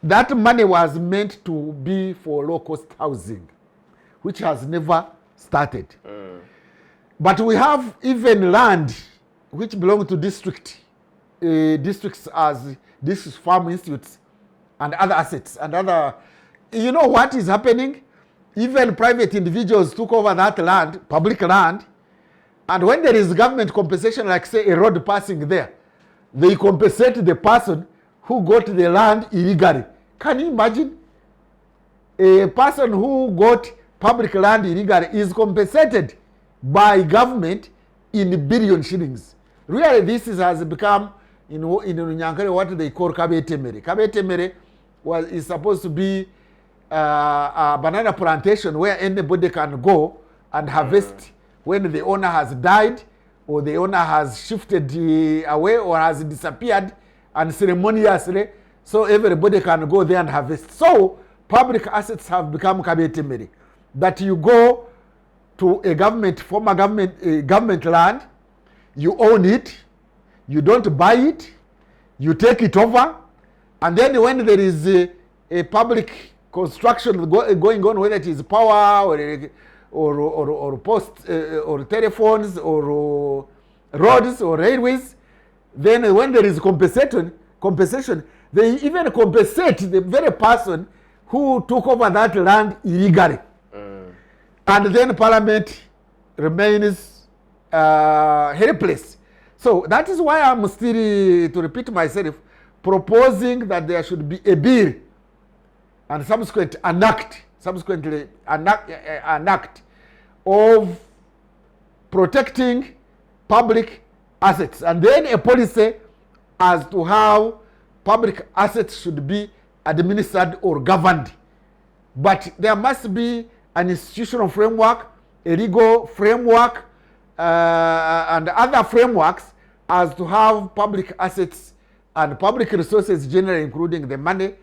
Speaker 2: That money was meant to be for low-cost housing, which has never started. But we have even land which belong to districts as district farm institutes and other assets and other. You know what is happening? Even private individuals took over that land, public land, and when there is government compensation, like say a road passing there, they compensate the person who got the land illegally. Can you imagine? A person who got public land illegally is compensated by government in billion shillings. Really, this has become in Nyankare what they call kabetemere. Kabetemere is supposed to be a banana plantation where anybody can go and harvest when the owner has died or the owner has shifted away or has disappeared, and ceremoniously, so everybody can go there and harvest. So public assets have become kabetemere, that you go to a former government land, you own it, you don't buy it, you take it over, and then when there is a public construction going on, whether it is power or post or telephones or roads or railways, then when there is compensation, they even compensate the very person who took over that land illegally. And then Parliament remains helpless. So that is why I'm still, to repeat myself, proposing that there should be a bill and subsequently an act of protecting public assets, and then a policy as to how public assets should be administered or governed. But there must be an institutional framework, a legal framework, and other frameworks as to have public assets and public resources generally, including the money,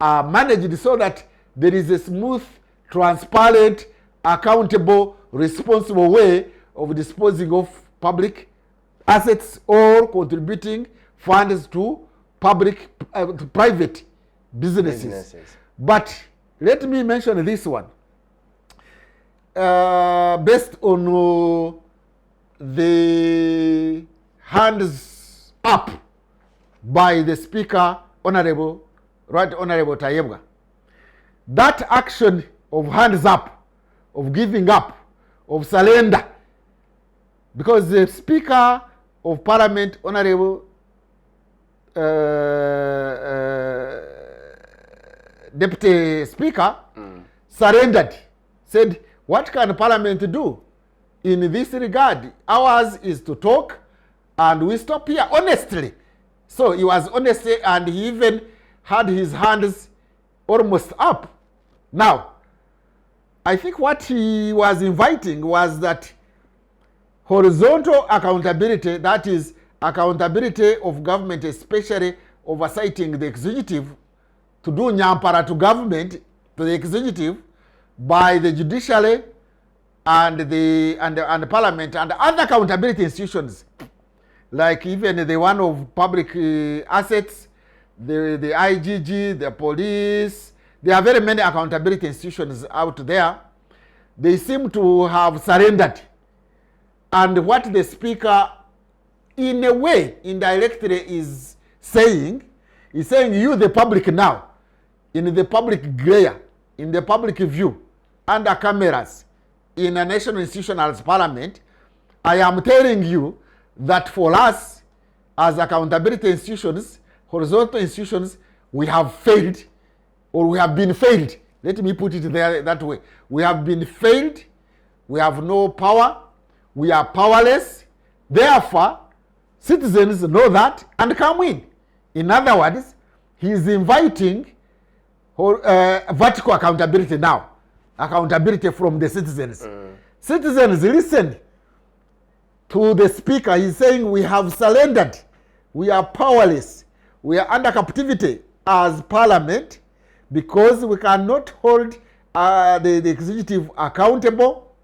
Speaker 2: are managed so that there is a smooth, transparent, accountable, responsible way of disposing of public assets or contributing funds to public, to private businesses. But let me mention this one. Based on the hands up by the Speaker, Right Honorable Tayebwa. That action of hands up, of giving up, of surrender, because the Speaker of Parliament, Honorable Deputy Speaker, surrendered, said, what can Parliament do in this regard? Ours is to talk and we stop here, honestly. So he was honest, and he even had his hands almost up. Now, I think what he was inviting was that horizontal accountability, that is accountability of government, especially oversighting the executive, to do nyampara to government, to the executive, by the judiciary and the parliament and other accountability institutions, like even the one of public assets, the IGG, the police. There are very many accountability institutions out there. They seem to have surrendered. And what the Speaker, in a way, indirectly is saying, you, the public now, in the public glare, in the public view, under cameras, in a national institution as Parliament, I am telling you that for us, as accountability institutions, horizontal institutions, we have failed, or we have been failed. Let me put it there that way. We have been failed, we have no power, we are powerless. Therefore, citizens know that and come in. In other words, he is inviting vertical accountability now. Accountability from the citizens. Citizens listen to the Speaker. He's saying we have surrendered. We are powerless. We are under captivity as Parliament because we cannot hold the executive accountable.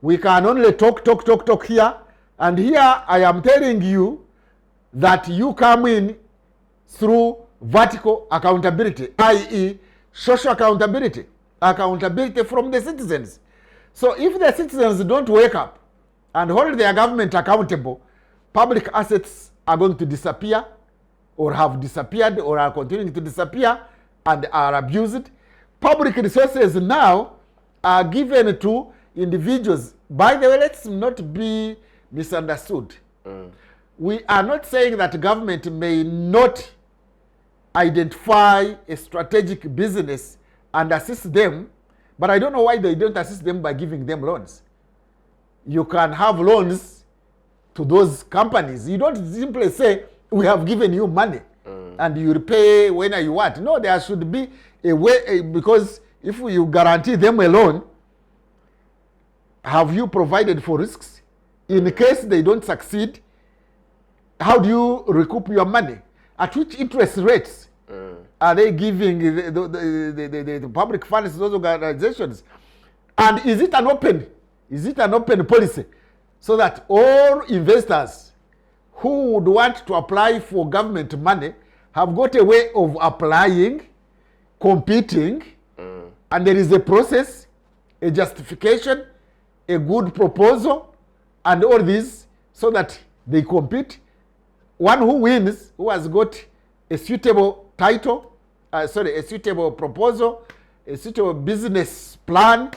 Speaker 2: We can only talk here. And here I am telling you that you come in through vertical accountability, i.e. social accountability. Accountability from the citizens. So if the citizens don't wake up and hold their government accountable, public assets are going to disappear, or have disappeared, or are continuing to disappear and are abused. Public resources now are given to individuals. By the way, let's not be misunderstood. We are not saying that government may not identify a strategic business and assist them, but I don't know why they don't assist them by giving them loans. You can have loans to those companies. You don't simply say, we have given you money and you repay when you want. No, there should be a way, because if you guarantee them a loan, have you provided for risks? In case they don't succeed, how do you recoup your money? At which interest rates are they giving the public funds to those organizations? And is it an open policy so that all investors who would want to apply for government money have got a way of applying, competing, and there is a process, a justification, a good proposal, and all this, so that they compete. One who wins, who has got a suitable title, a suitable proposal, a suitable business plan,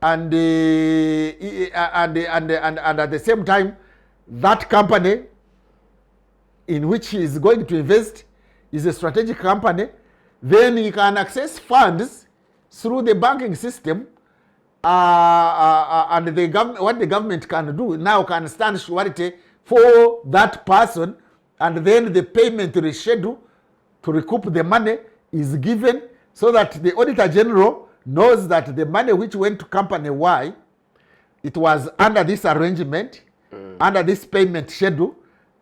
Speaker 2: and at the same time, that company in which he is going to invest is a strategic company, then he can access funds through the banking system, and what the government can do now can stand surety for that person, and then the payment reschedule to recoup the money is given, so that the Auditor General knows that the money which went to company Y, it was under this arrangement, under this payment schedule,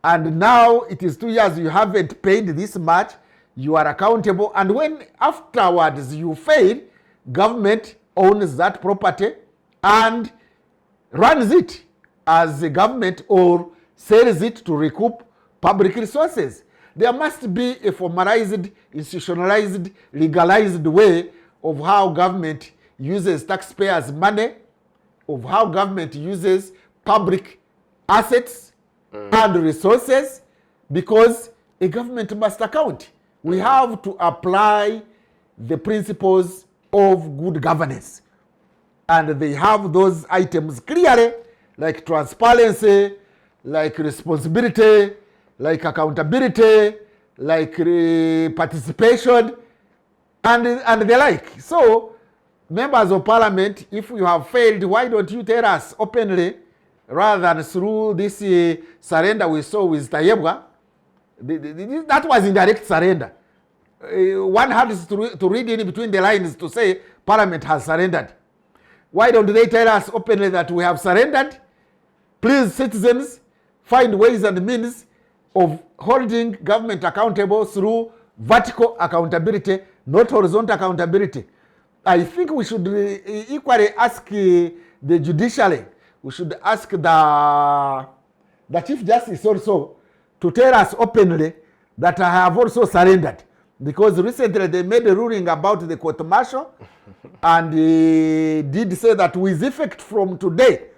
Speaker 2: and now it is 2 years you haven't paid this much, you are accountable, and when afterwards you fail, government owns that property and runs it as a government or sells it to recoup public resources. There must be a formalized, institutionalized, legalized way of how government uses taxpayers' money, of how government uses public assets and resources, because a government must account. We have to apply the principles of good governance. And they have those items clearly, like transparency, like responsibility, like accountability, like participation, and the like. So, members of parliament, if you have failed, why don't you tell us openly, rather than through this surrender we saw with Tayebwa? That was indirect surrender. One has to read in between the lines to say parliament has surrendered. Why don't they tell us openly that we have surrendered? Please, citizens, find ways and means of holding government accountable through vertical accountability, not horizontal accountability. I think we should equally ask the judiciary, we should ask the Chief Justice also to tell us openly that I have also surrendered. Because recently they made a ruling about the court martial and did say that with effect from today,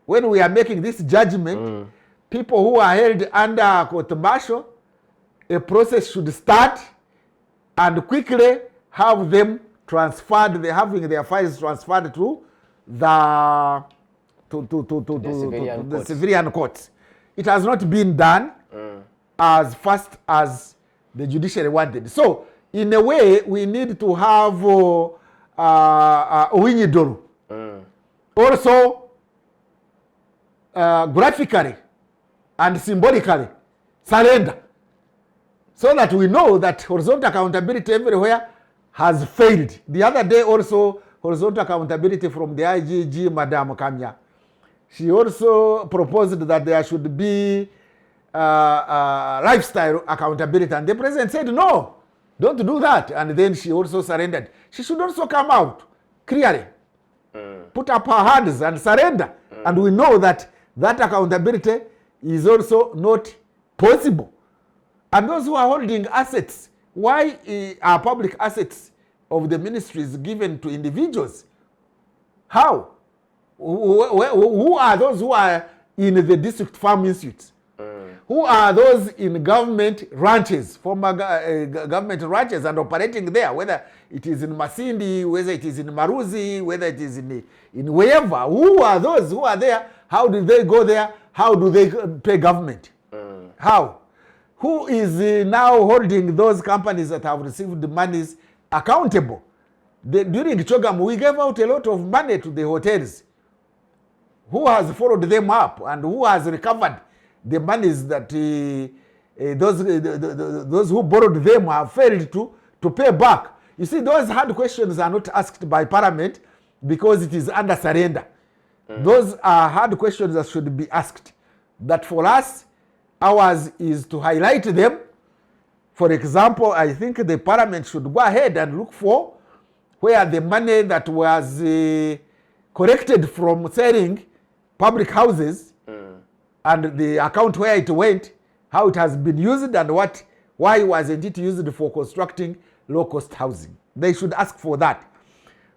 Speaker 2: when we are making this judgment, people who are held under court martial, a process should start and quickly have them transferred, having their files transferred to the civilian courts. It has not been done as fast as the judiciary wanted. So, in a way, we need to have Owinyidoru. Also, graphically and symbolically, surrender. So that we know that horizontal accountability everywhere has failed. The other day also, horizontal accountability from the IGG, Madam Kamya. She also proposed that there should be lifestyle accountability, and the president said no, don't do that, and then she also surrendered. She should also come out clearly, put up her hands and surrender, and we know that accountability is also not possible. And those who are holding assets, why are public assets of the ministries given to individuals? How? Who are those who are in the district farm institutes? Who are those in government ranches, former government ranches, and operating there, whether it is in Masindi, whether it is in Maruzi, whether it is in wherever? Who are those who are there? How do they go there? How do they pay government? How? Who is now holding those companies that have received the monies accountable? During Chogam, we gave out a lot of money to the hotels. Who has followed them up and who has recovered the monies that those who borrowed them have failed to pay back? You see, those hard questions are not asked by Parliament because it is under surrender. Those are hard questions that should be asked. That for us, ours is to highlight them. For example, I think the Parliament should go ahead and look for where the money that was collected from selling public houses and the account where it went, how it has been used, and why wasn't it used for constructing low-cost housing. They should ask for that.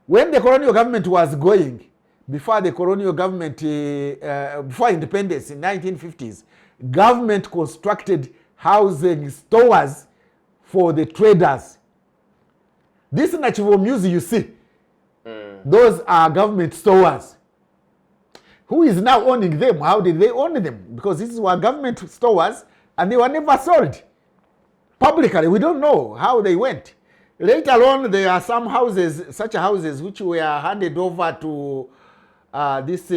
Speaker 2: When the colonial government was going, before the colonial government, before independence in 1950s, government constructed housing stores for the traders. This natural music you see, those are government stores. Who is now owning them? How did they own them? Because these were government stores and they were never sold publicly. We don't know how they went. Later on, there are some houses, such houses, which were handed over to this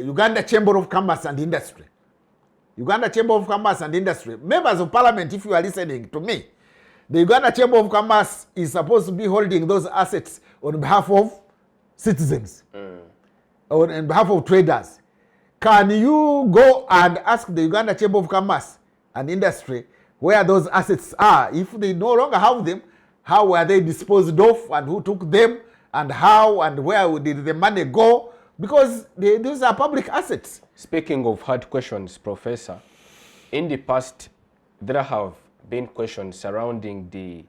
Speaker 2: Uganda Chamber of Commerce and Industry. Uganda Chamber of Commerce and Industry. Members of Parliament, if you are listening to me, The Uganda Chamber of Commerce is supposed to be holding those assets on behalf of citizens, or on behalf of traders. Can you go and ask the Uganda Chamber of Commerce and Industry where those assets are? If they no longer have them, how were they disposed of and who took them and how and where did the money go? Because those are public assets.
Speaker 1: Speaking of hard questions, Professor, in the past there have been questions surrounding the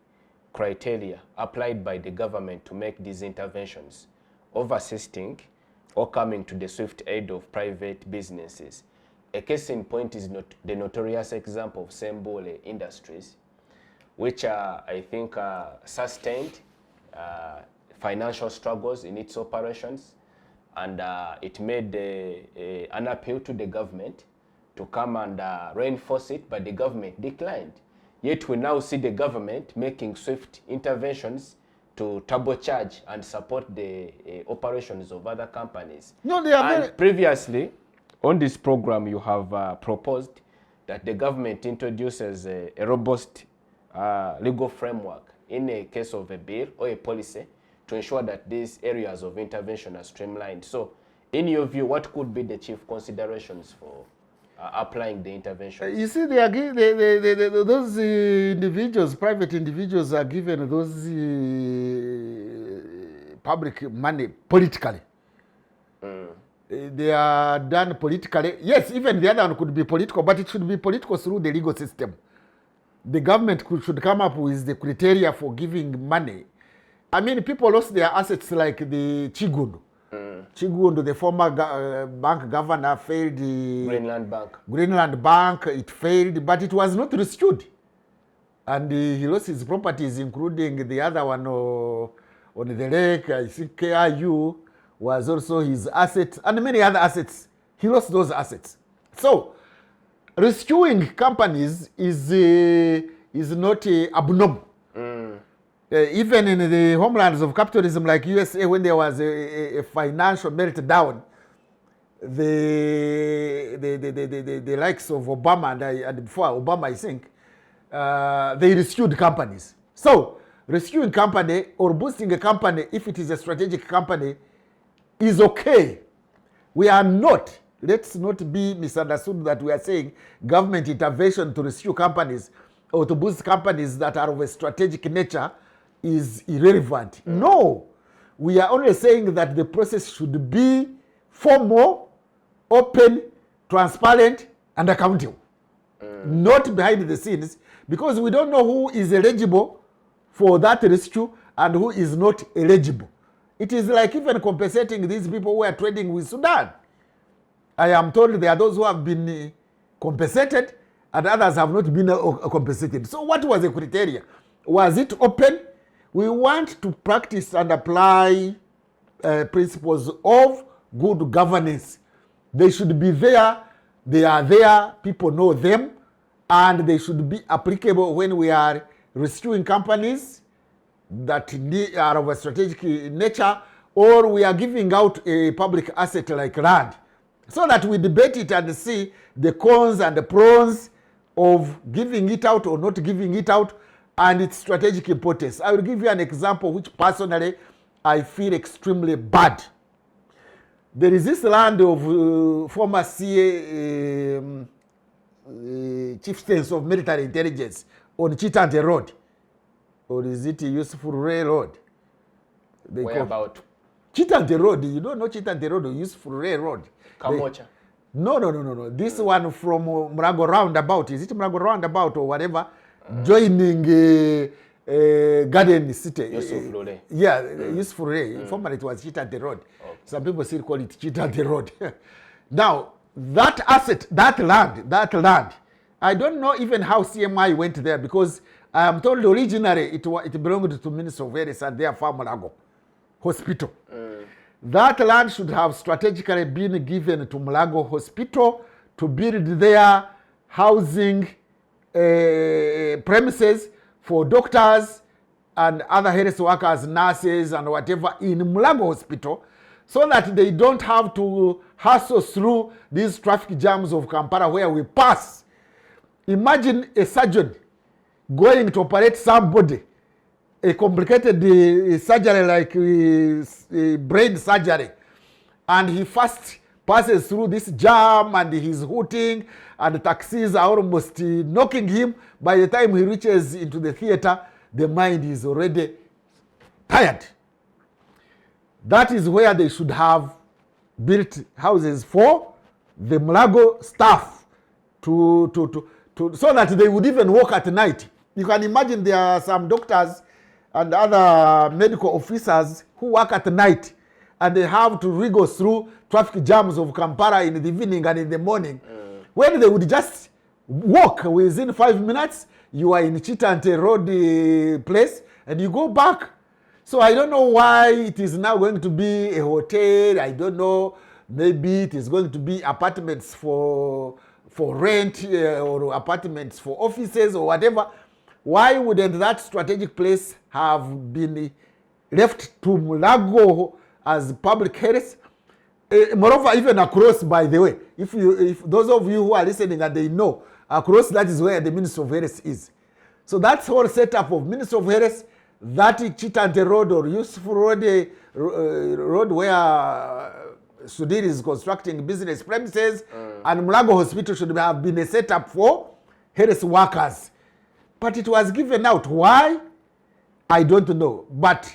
Speaker 1: criteria applied by the government to make these interventions of assisting or coming to the swift aid of private businesses. A case in point is the notorious example of Sembole Industries, which I think sustained financial struggles in its operations, and it made an appeal to the government to come and reinforce it, but the government declined. Yet we now see the government making swift interventions to turbocharge and support the operations of other companies.
Speaker 2: No, they are
Speaker 1: and previously, on this program, you have proposed that the government introduces a robust legal framework in a case of a bill or a policy to ensure that these areas of intervention are streamlined. So, in your view, what could be the chief considerations for applying the intervention?
Speaker 2: You see, those individuals, private individuals, are given those public money politically. They are done politically. Yes, even the other one could be political, but it should be political through the legal system. The government should come up with the criteria for giving money. I mean, people lost their assets like the Chigundu. Chigundu, the former bank governor, failed. Greenland Bank, it failed, but it was not restored. And he lost his properties, including the other one on the lake. I think KIU was also his assets, and many other assets. He lost those assets. So, rescuing companies is not abnormal. Even in the homelands of capitalism like USA, when there was a financial meltdown, the likes of Obama and before Obama, I think, they rescued companies. So, rescuing company or boosting a company, if it is a strategic company, is okay. We are not, let's not be misunderstood that we are saying government intervention to rescue companies or to boost companies that are of a strategic nature is irrelevant. No, we are only saying that the process should be formal, open, transparent, and accountable. Not behind the scenes, because we don't know who is eligible for that rescue and who is not eligible. It is like even compensating these people who are trading with Sudan. I am told there are those who have been compensated and others have not been compensated. So what was the criteria? Was it open? We want to practice and apply principles of good governance. They should be there, they are there, people know them, and they should be applicable when we are rescuing companies that are of a strategic nature, or we are giving out a public asset like land, so that we debate it and see the cons and the pros of giving it out or not giving it out, and its strategic importance. I will give you an example which personally I feel extremely bad. There is this land of former CA chieftains of military intelligence on Chitante Road. Or is it Useful Ray Road?
Speaker 1: Where about?
Speaker 2: Chitante Road. You don't know Chitante Road or Useful Ray Road?
Speaker 1: Kamocha.
Speaker 2: No. This one from Murago Roundabout. Is it Murago Roundabout or whatever? Joining Garden City.
Speaker 1: Useful Ray.
Speaker 2: Yeah, Useful Ray. Formerly it was Chitante Road. Okay. Some people still call it Chitante Road. Now, that asset, that land, I don't know even how CMI went there, because I am told originally it belonged to Minister of Health and their Mulago Hospital. That land should have strategically been given to Mulago Hospital to build their housing premises for doctors and other health workers, nurses and whatever in Mulago Hospital, so that they don't have to hustle through these traffic jams of Kampala where we pass. Imagine a surgeon going to operate somebody, a complicated surgery like brain surgery, and he first passes through this jam and he's hooting and the taxis are almost knocking him. By the time he reaches into the theater, the mind is already tired. That is where they should have built houses for the Mulago staff to so that they would even walk at night. You can imagine there are some doctors and other medical officers who work at night, and they have to wriggle through traffic jams of Kampala in the evening and in the morning. When they would just walk within 5 minutes, you are in Chitante Road place, and you go back. So I don't know why it is now going to be a hotel. I don't know. Maybe it is going to be apartments for rent or apartments for offices or whatever. Why wouldn't that strategic place have been left to Mulago as public health? Moreover, even across, by the way, if those of you who are listening and they know, across that is where the Ministry of Health is. So that's whole setup of Ministry of Health, that Chitante Road or Useful Road, road where Sudhir is constructing business premises, and Mulago Hospital should have been a setup for health workers. But it was given out. Why? I don't know. But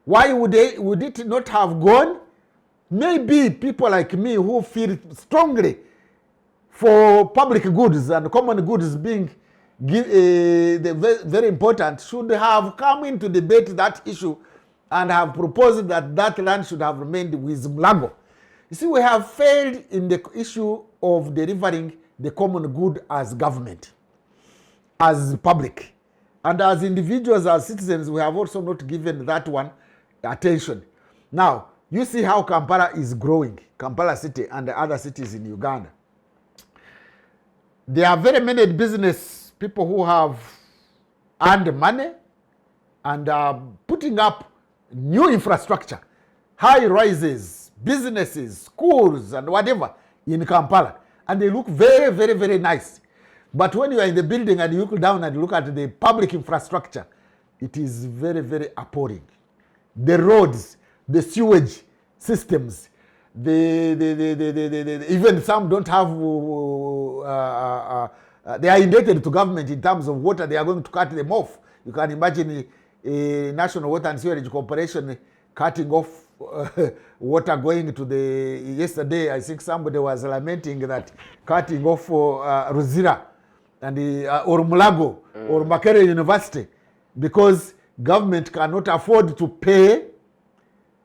Speaker 2: why would it not have gone? Maybe people like me who feel strongly for public goods and common goods being very important should have come in to debate that issue and have proposed that that land should have remained with Mulago. You see, we have failed in the issue of delivering the common good as government, as public. And as individuals, as citizens, we have also not given that one attention. Now, you see how Kampala is growing, Kampala city and the other cities in Uganda. There are very many business people who have earned money and are putting up new infrastructure, high rises, businesses, schools and whatever in Kampala. And they look very, very, very nice. But when you are in the building and you look down and look at the public infrastructure, it is very, very appalling. The roads, the sewage systems, even some don't have, they are indebted to government in terms of water. They are going to cut them off. You can imagine a National Water and Sewerage Corporation cutting off water going to the, yesterday I think somebody was lamenting that cutting off Ruzira and or Mulago or Makerere University because government cannot afford to pay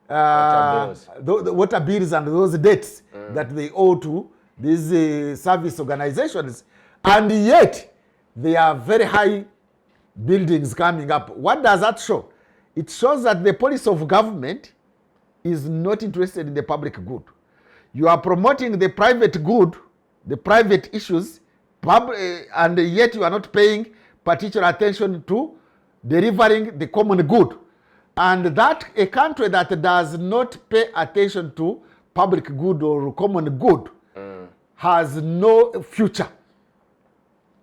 Speaker 2: the water bills and those debts that they owe to these service organizations. And yet, there are very high buildings coming up. What does that show? It shows that the policy of government is not interested in the public good. You are promoting the private good, the private issues, and yet you are not paying particular attention to delivering the common good. And that a country that does not pay attention to public good or common good has no future.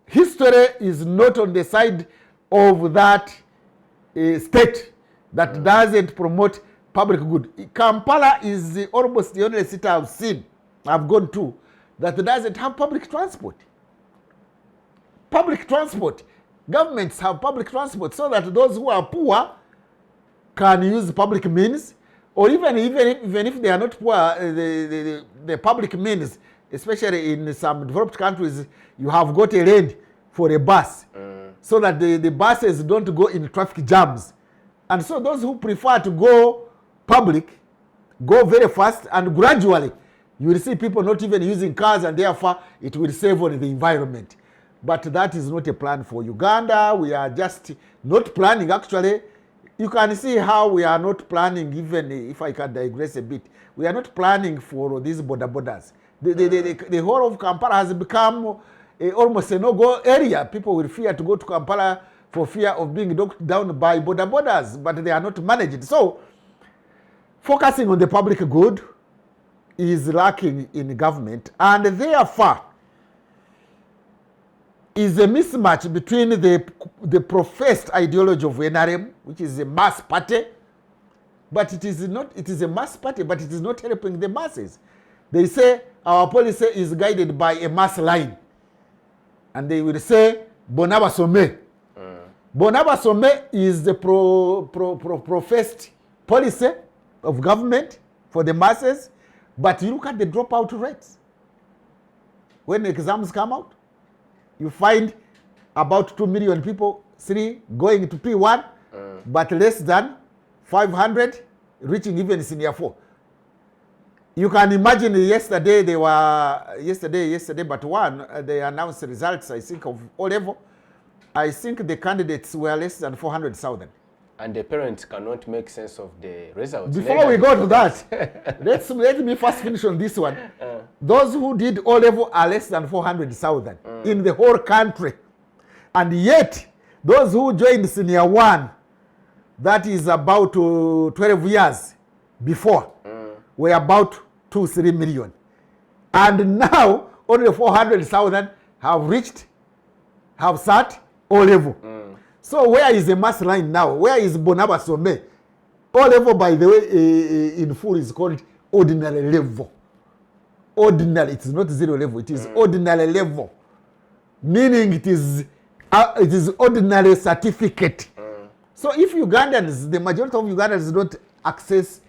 Speaker 2: History is not on the side of that state that doesn't promote public good. Kampala is almost the only city I've seen, I've gone to, that doesn't have public transport. Public transport. Governments have public transport so that those who are poor can use public means, or even if they are not poor, the public means, especially in some developed countries, you have got a lane for a bus so that the buses don't go in traffic jams. And so those who prefer to go public go very fast, and gradually you will see people not even using cars, and therefore it will save on the environment. But that is not a plan for Uganda. We are just not planning, actually. You can see how we are not planning, even if I can digress a bit. We are not planning for these borders. The whole of Kampala has become almost a no-go area. People will fear to go to Kampala for fear of being knocked down by borders, but they are not managed. So, focusing on the public good is lacking in government, and therefore, is a mismatch between the professed ideology of NRM, which is a mass party, but it is not. It is a mass party, but it is not helping the masses. They say our policy is guided by a mass line, and they will say Bonaba Some. Bonaba Some is the professed policy of government for the masses, but you look at the dropout rates. When exams come out, you find about 2 million people, 3 going to P1, but less than 500 reaching even senior 4. You can imagine yesterday, but one, they announced the results, I think, of O level. I think the candidates were less than 400,000.
Speaker 1: And the parents cannot make sense of the results.
Speaker 2: Before we go to that, let me first finish on this one. Those who did O level are less than 400,000 in the whole country. And yet, those who joined senior 1, that is about 12 years before, were about 2-3 million. And now, only 400,000 have sat O level. So where is the mass line now? Where is Bonaba Some? O level, by the way, in full is called ordinary level. Ordinary, it is not 0 level, it is ordinary level. Meaning it is ordinary certificate. So if Ugandans, the majority of Ugandans don't access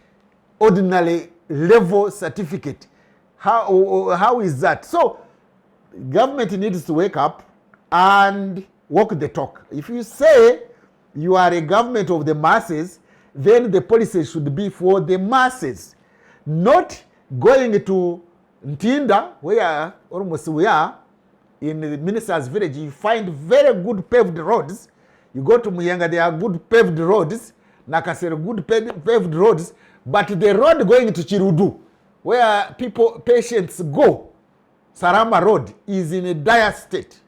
Speaker 2: ordinary level certificate, how is that? So government needs to wake up and walk the talk. If you say you are a government of the masses, then the policy should be for the masses, not going to Ntinda, where almost we are, in the minister's village. You find very good paved roads. You go to Muyanga, there are good paved roads. Nakasero, good paved roads. But the road going to Chirudu, where patients go, Sarama Road, is in a dire state.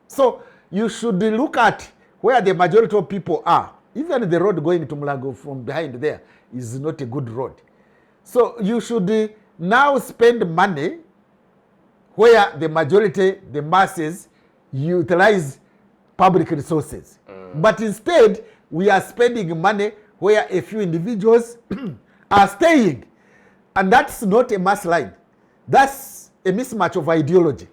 Speaker 2: So you should look at where the majority of people are. Even the road going to Mulago from behind there is not a good road. So you should now spend money where the majority, the masses, utilize public resources. But instead, we are spending money where a few individuals are staying. And that's not a mass line. That's a mismatch of ideology.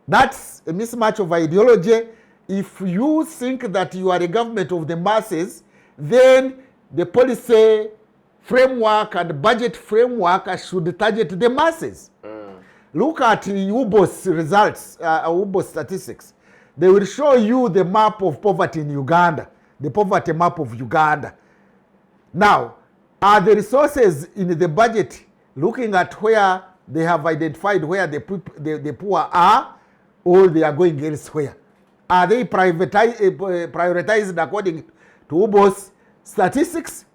Speaker 2: That's a mismatch of ideology. If you think that you are a government of the masses, then the policy framework and budget framework should target the masses. Look at UBOS results, UBOS statistics. They will show you the map of poverty in Uganda, the poverty map of Uganda. Now, are the resources in the budget looking at where they have identified where the poor are, or they are going elsewhere? Are they prioritized according to UBOS statistics?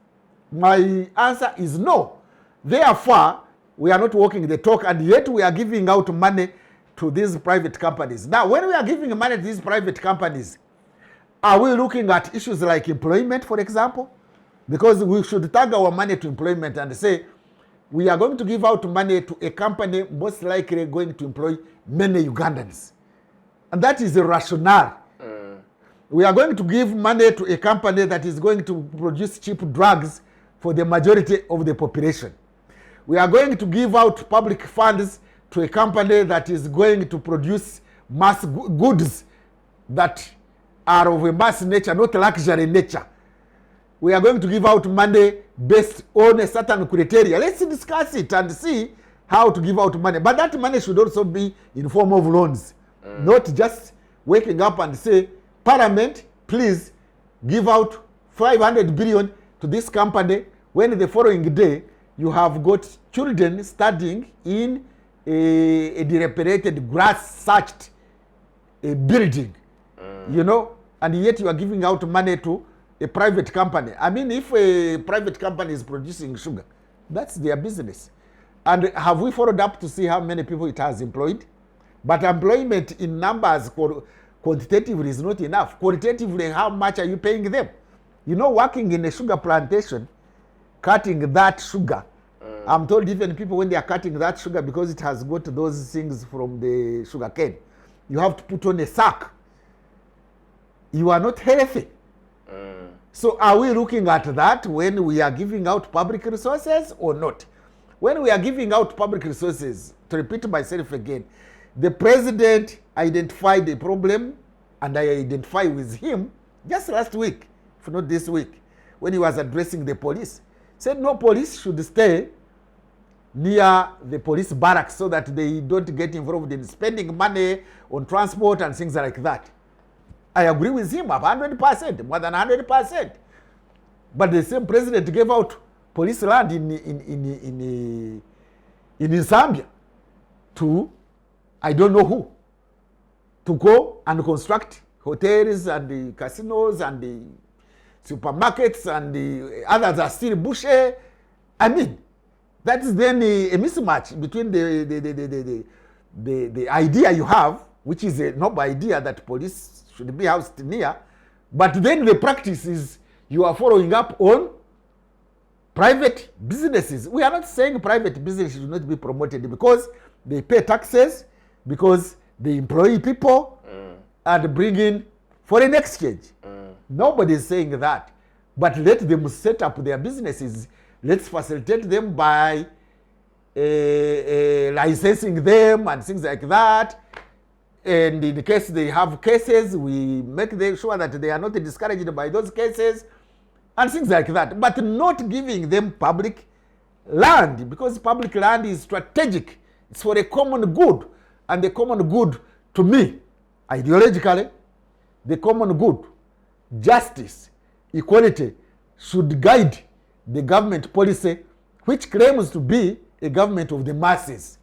Speaker 2: My answer is no. Therefore, we are not walking the talk, and yet we are giving out money to these private companies. Now, when we are giving money to these private companies, are we looking at issues like employment, for example? Because we should tag our money to employment and say, we are going to give out money to a company most likely going to employ many Ugandans. And that is the rationale. We are going to give money to a company that is going to produce cheap drugs for the majority of the population. We are going to give out public funds to a company that is going to produce mass goods that are of a mass nature, not luxury nature. We are going to give out money based on a certain criteria. Let's discuss it and see how to give out money. But that money should also be in form of loans, not just waking up and say, Parliament, please give out 500 billion to this company, when the following day you have got children studying in a dilapidated, grass-thatched building, you know, and yet you are giving out money to a private company. I mean, if a private company is producing sugar, that's their business. And have we followed up to see how many people it has employed? But employment in numbers quantitatively is not enough. Qualitatively, how much are you paying them? You know, working in a sugar plantation, cutting that sugar, I'm told even people when they are cutting that sugar, because it has got those things from the sugar cane, you have to put on a sack. You are not healthy. So are we looking at that when we are giving out public resources or not? When we are giving out public resources, to repeat myself again, the president identified the problem, and I identify with him just last week, if not this week, when he was addressing the police. Said no police should stay near the police barracks so that they don't get involved in spending money on transport and things like that. I agree with him 100%, more than 100%. But the same president gave out police land in Zambia to I don't know who, to go and construct hotels and the casinos and the supermarkets, and the others are still bushy. I mean, that is then a mismatch between the idea you have, which is a noble idea that police should be housed near, but then the practice is you are following up on private businesses. We are not saying private business should not be promoted because they pay taxes, because they employ people and bring in foreign exchange. Nobody is saying that. But let them set up their businesses. Let's facilitate them by licensing them and things like that. And in case they have cases, we make sure that they are not discouraged by those cases and things like that. But not giving them public land, because public land is strategic. It's for a common good. And the common good, to me, ideologically, the common good, justice, equality, should guide the government policy, which claims to be a government of the masses.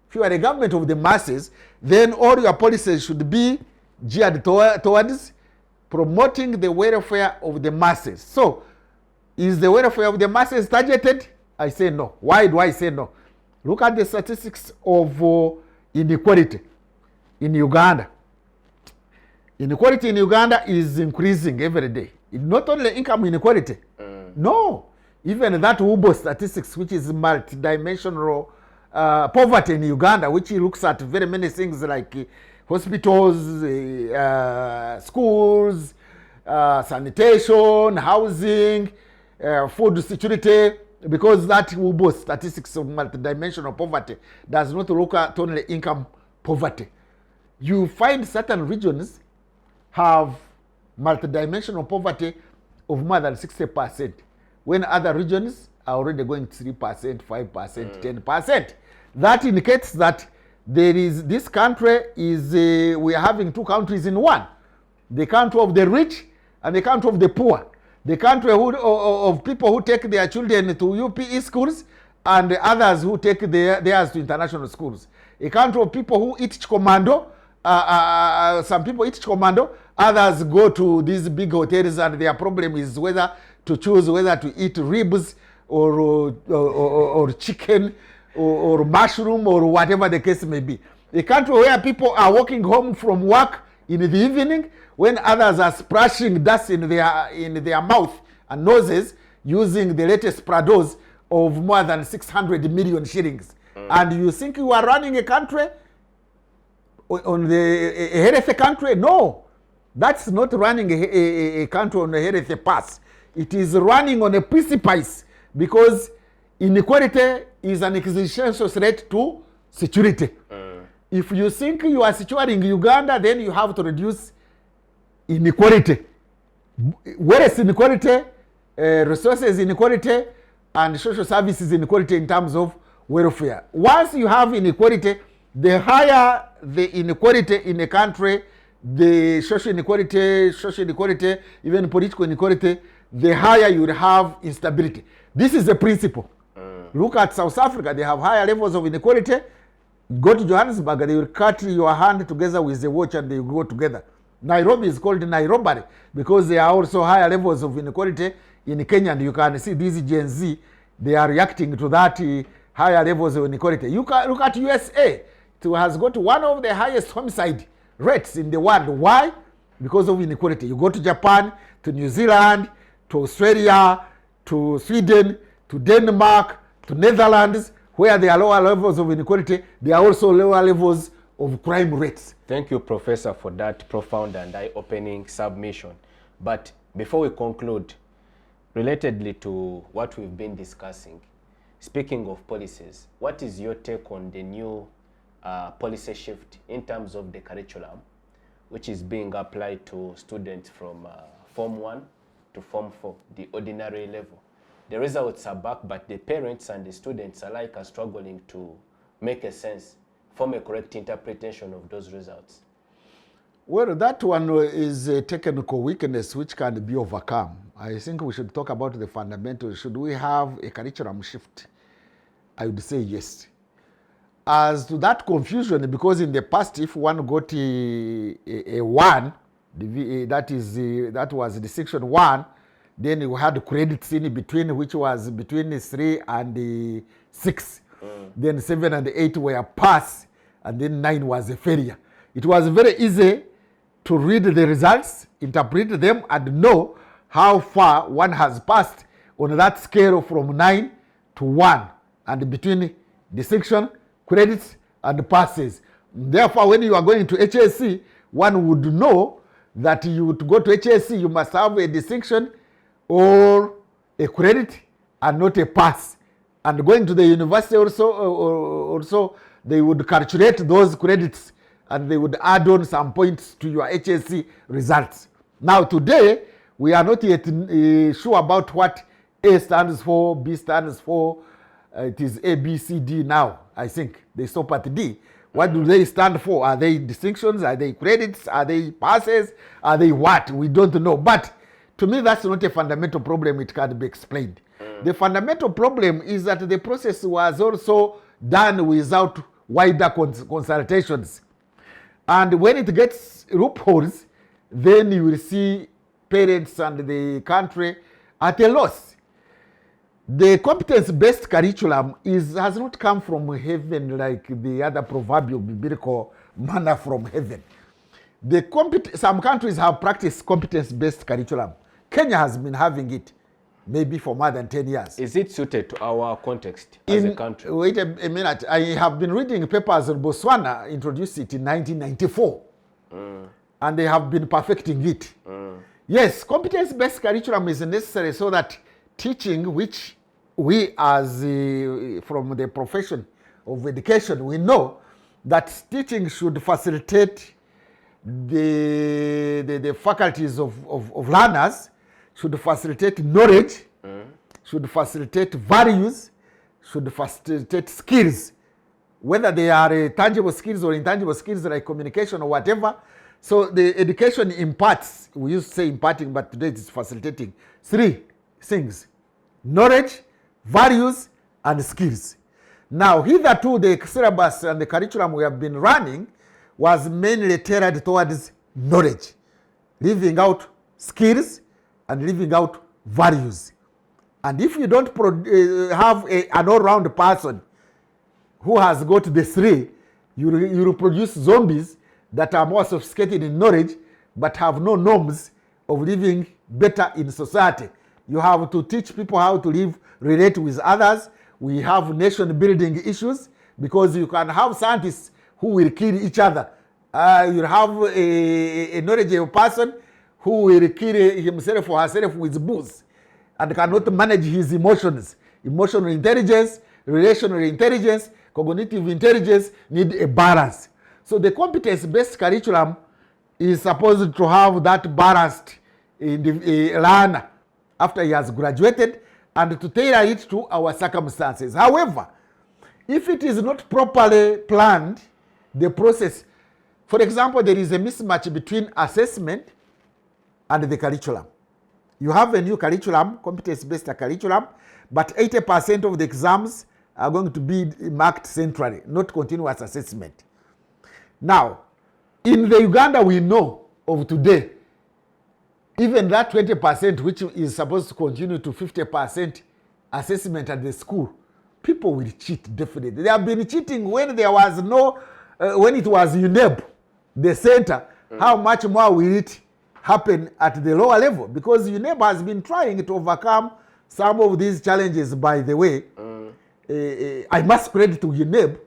Speaker 2: If you are a government of the masses, then all your policies should be geared towards promoting the welfare of the masses. So, is the welfare of the masses targeted? I say no. Why do I say no? Look at the statistics of inequality in Uganda. Inequality in Uganda is increasing every day. It's not only income inequality. No. Even that UBO statistics, which is multidimensional poverty in Uganda, which looks at very many things like hospitals, schools, sanitation, housing, food security, because that UBO statistics of multidimensional poverty does not look at only income poverty. You find certain regions have multidimensional poverty of more than 60%, when other regions are already going 3%, 5%, 10%. That indicates that there is, this country is, we are having two countries in one. The country of the rich and the country of the poor. The country of people who take their children to UPE schools and others who take theirs to international schools. A country of people who eat commando, some people eat commando, others go to these big hotels and their problem is whether to choose whether to eat ribs or chicken or mushroom or whatever the case may be. A country where people are walking home from work in the evening when others are splashing dust in their mouth and noses using the latest Prados of more than 600 million shillings. And you think you are running a country on a healthy country? No. That's not running a country on a healthy path. It is running on a precipice, because inequality is an existential threat to security. If you think you are securing Uganda, then you have to reduce inequality. Wealth inequality, resources inequality, and social services inequality in terms of welfare. Once you have inequality, the higher the inequality in a country, the social inequality, even political inequality, the higher you will have instability. This is the principle. Look at South Africa. They have higher levels of inequality. Go to Johannesburg, they will cut your hand together with the watch and they will go together. Nairobi is called Nairobi because there are also higher levels of inequality in Kenya, and you can see these Gen Z, they are reacting to that higher levels of inequality. You can look at USA. It has got one of the highest homicide rates in the world. Why? Because of inequality. You go to Japan, to New Zealand, to Australia, to Sweden, to Denmark, to Netherlands, where there are lower levels of inequality, there are also lower levels of crime rates.
Speaker 1: Thank you, Professor, for that profound and eye-opening submission. But before we conclude, relatedly to what we've been discussing, speaking of policies, what is your take on the new policy shift in terms of the curriculum, which is being applied to students from Form 1 to Form 4, the ordinary level? The results are back, but the parents and the students alike are struggling to make a sense, form a correct interpretation of those results.
Speaker 2: Well, that one is a technical weakness which can be overcome. I think we should talk about the fundamentals. Should we have a curriculum shift? I would say yes. As to that confusion, because in the past, if one got a 1, that was the section 1, then you had credits in between, which was between 3 and 6. Then 7 and 8 were pass, and then 9 was a failure. It was very easy to read the results, interpret them, and know how far one has passed on that scale from 9 to 1, and between the section, credits, and passes. Therefore, when you are going to HSC, one would know that you would go to HSC, you must have a distinction or a credit and not a pass. And going to the university also they would calculate those credits and they would add on some points to your HSC results. Now today, we are not yet sure about what A stands for, B stands for. It is A, B, C, D now, I think. They stop at D. What do they stand for? Are they distinctions? Are they credits? Are they passes? Are they what? We don't know. But to me, that's not a fundamental problem. It can be explained. The fundamental problem is that the process was also done without wider consultations. And when it gets loopholes, then you will see parents and the country at a loss. The competence-based curriculum has not come from heaven like the other proverbial biblical manna from heaven. Some countries have practiced competence-based curriculum. Kenya has been having it maybe for more than 10 years.
Speaker 1: Is it suited to our context as a country?
Speaker 2: Wait a minute. I have been reading papers on Botswana introduced it in 1994. And they have been perfecting it. Yes, competence-based curriculum is necessary so that teaching, which we as from the profession of education, we know that teaching should facilitate the faculties of learners, should facilitate knowledge, should facilitate values, should facilitate skills, whether they are tangible skills or intangible skills like communication or whatever. So the education imparts, we used to say imparting, but today it is facilitating 3 things: knowledge, values, and skills. Now, hitherto the syllabus and the curriculum we have been running was mainly tailored towards knowledge, leaving out skills and leaving out values. And if you don't have an all-round person who has got the 3, you will produce zombies that are more sophisticated in knowledge but have no norms of living better in society. You have to teach people how to live, relate with others. We have nation-building issues because you can have scientists who will kill each other. You have a knowledgeable person who will kill himself or herself with booze and cannot manage his emotions. Emotional intelligence, relational intelligence, cognitive intelligence need a balance. So the competence-based curriculum is supposed to have that balanced learner after he has graduated and to tailor it to our circumstances. However, if it is not properly planned, the process, for example, there is a mismatch between assessment and the curriculum. You have a new curriculum, competence-based curriculum, but 80% of the exams are going to be marked centrally, not continuous assessment. Now, in the Uganda we know of today, even that 20% which is supposed to continue to 50% assessment at the school, people will cheat definitely. They have been cheating when there was no, when it was UNEB, the center. How much more will it happen at the lower level? Because UNEB has been trying to overcome some of these challenges, by the way. I must credit to UNEB.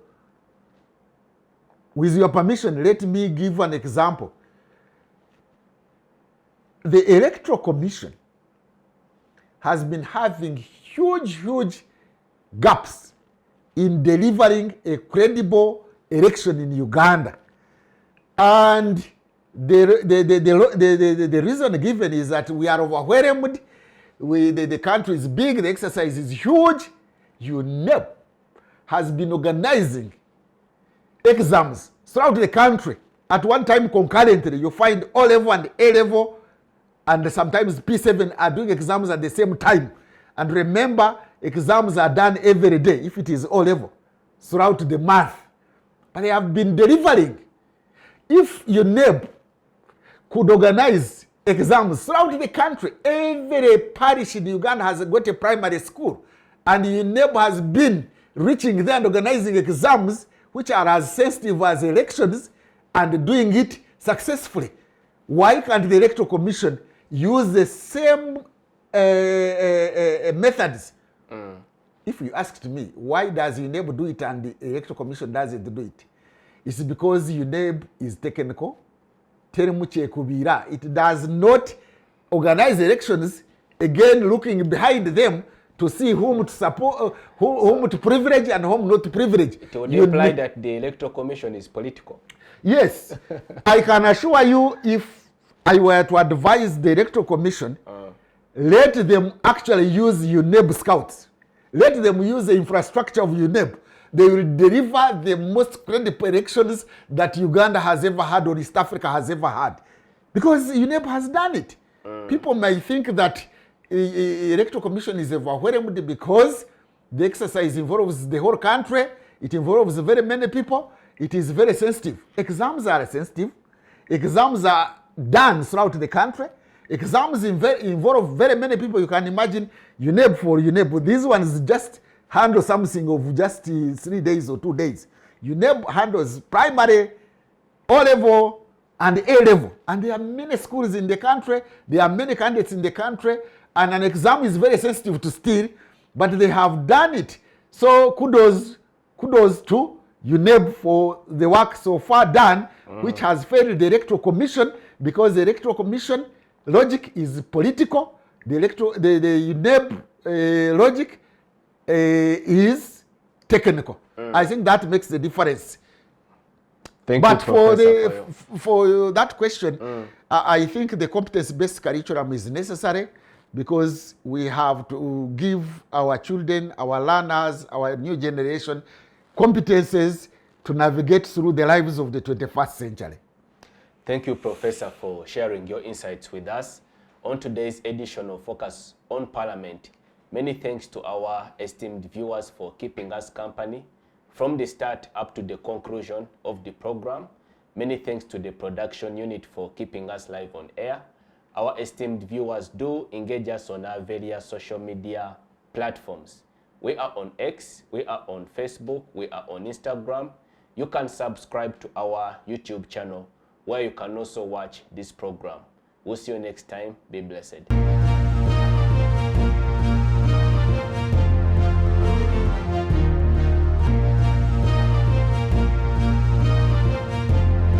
Speaker 2: with your permission, let me give an example. The Electoral Commission has been having huge gaps in delivering a credible election in Uganda. And the reason given is that we are overwhelmed. The country is big, the exercise is huge. UNEP has been organizing exams throughout the country. At one time concurrently, you find O level and A level and sometimes P7 are doing exams at the same time. And remember, exams are done every day if it is O level throughout the month. But they have been delivering. If UNEP could organize exams throughout the country, every parish in Uganda has got a primary school, and UNEP has been reaching there and organizing exams which are as sensitive as elections and doing it successfully. Why can't the Electoral Commission use the same methods? If you asked me, why does UNEP do it and the Electoral Commission doesn't do it? It's because UNEP is technical. It does not organize elections, again looking behind them to see whom to support, whom to privilege and whom not to privilege.
Speaker 1: It would imply that the Electoral Commission is political.
Speaker 2: Yes. I can assure you, if I were to advise the Electoral Commission, let them actually use UNEP scouts. Let them use the infrastructure of UNEP. They will deliver the most credible elections that Uganda has ever had or East Africa has ever had. Because UNEP has done it. People may think that the Electoral Commission is overwhelmed because the exercise involves the whole country. It involves very many people. It is very sensitive. Exams are sensitive. Exams are done throughout the country. Exams involve very many people. You can imagine UNEP for UNEP. These ones just handle something of just 3 days or 2 days. UNEP handles primary, O level, and A level. And there are many schools in the country. There are many candidates in the country. And an exam is very sensitive to steal, but they have done it. So kudos to UNEP for the work so far done, which has failed the Electoral Commission, because the Electoral Commission logic is political. The UNEP logic is technical. I think that makes the difference.
Speaker 1: Thank
Speaker 2: but
Speaker 1: you,
Speaker 2: for that question, I think the competence-based curriculum is necessary, because we have to give our children, our learners, our new generation competences to navigate through the lives of the 21st century.
Speaker 1: Thank you, Professor, for sharing your insights with us on today's edition of Focus on Parliament. Many thanks to our esteemed viewers for keeping us company from the start up to the conclusion of the program. Many thanks to the production unit for keeping us live on air. Our esteemed viewers, do engage us on our various social media platforms. We are on X, we are on Facebook, we are on Instagram. You can subscribe to our YouTube channel, where you can also watch this program. We'll see you next time. Be blessed.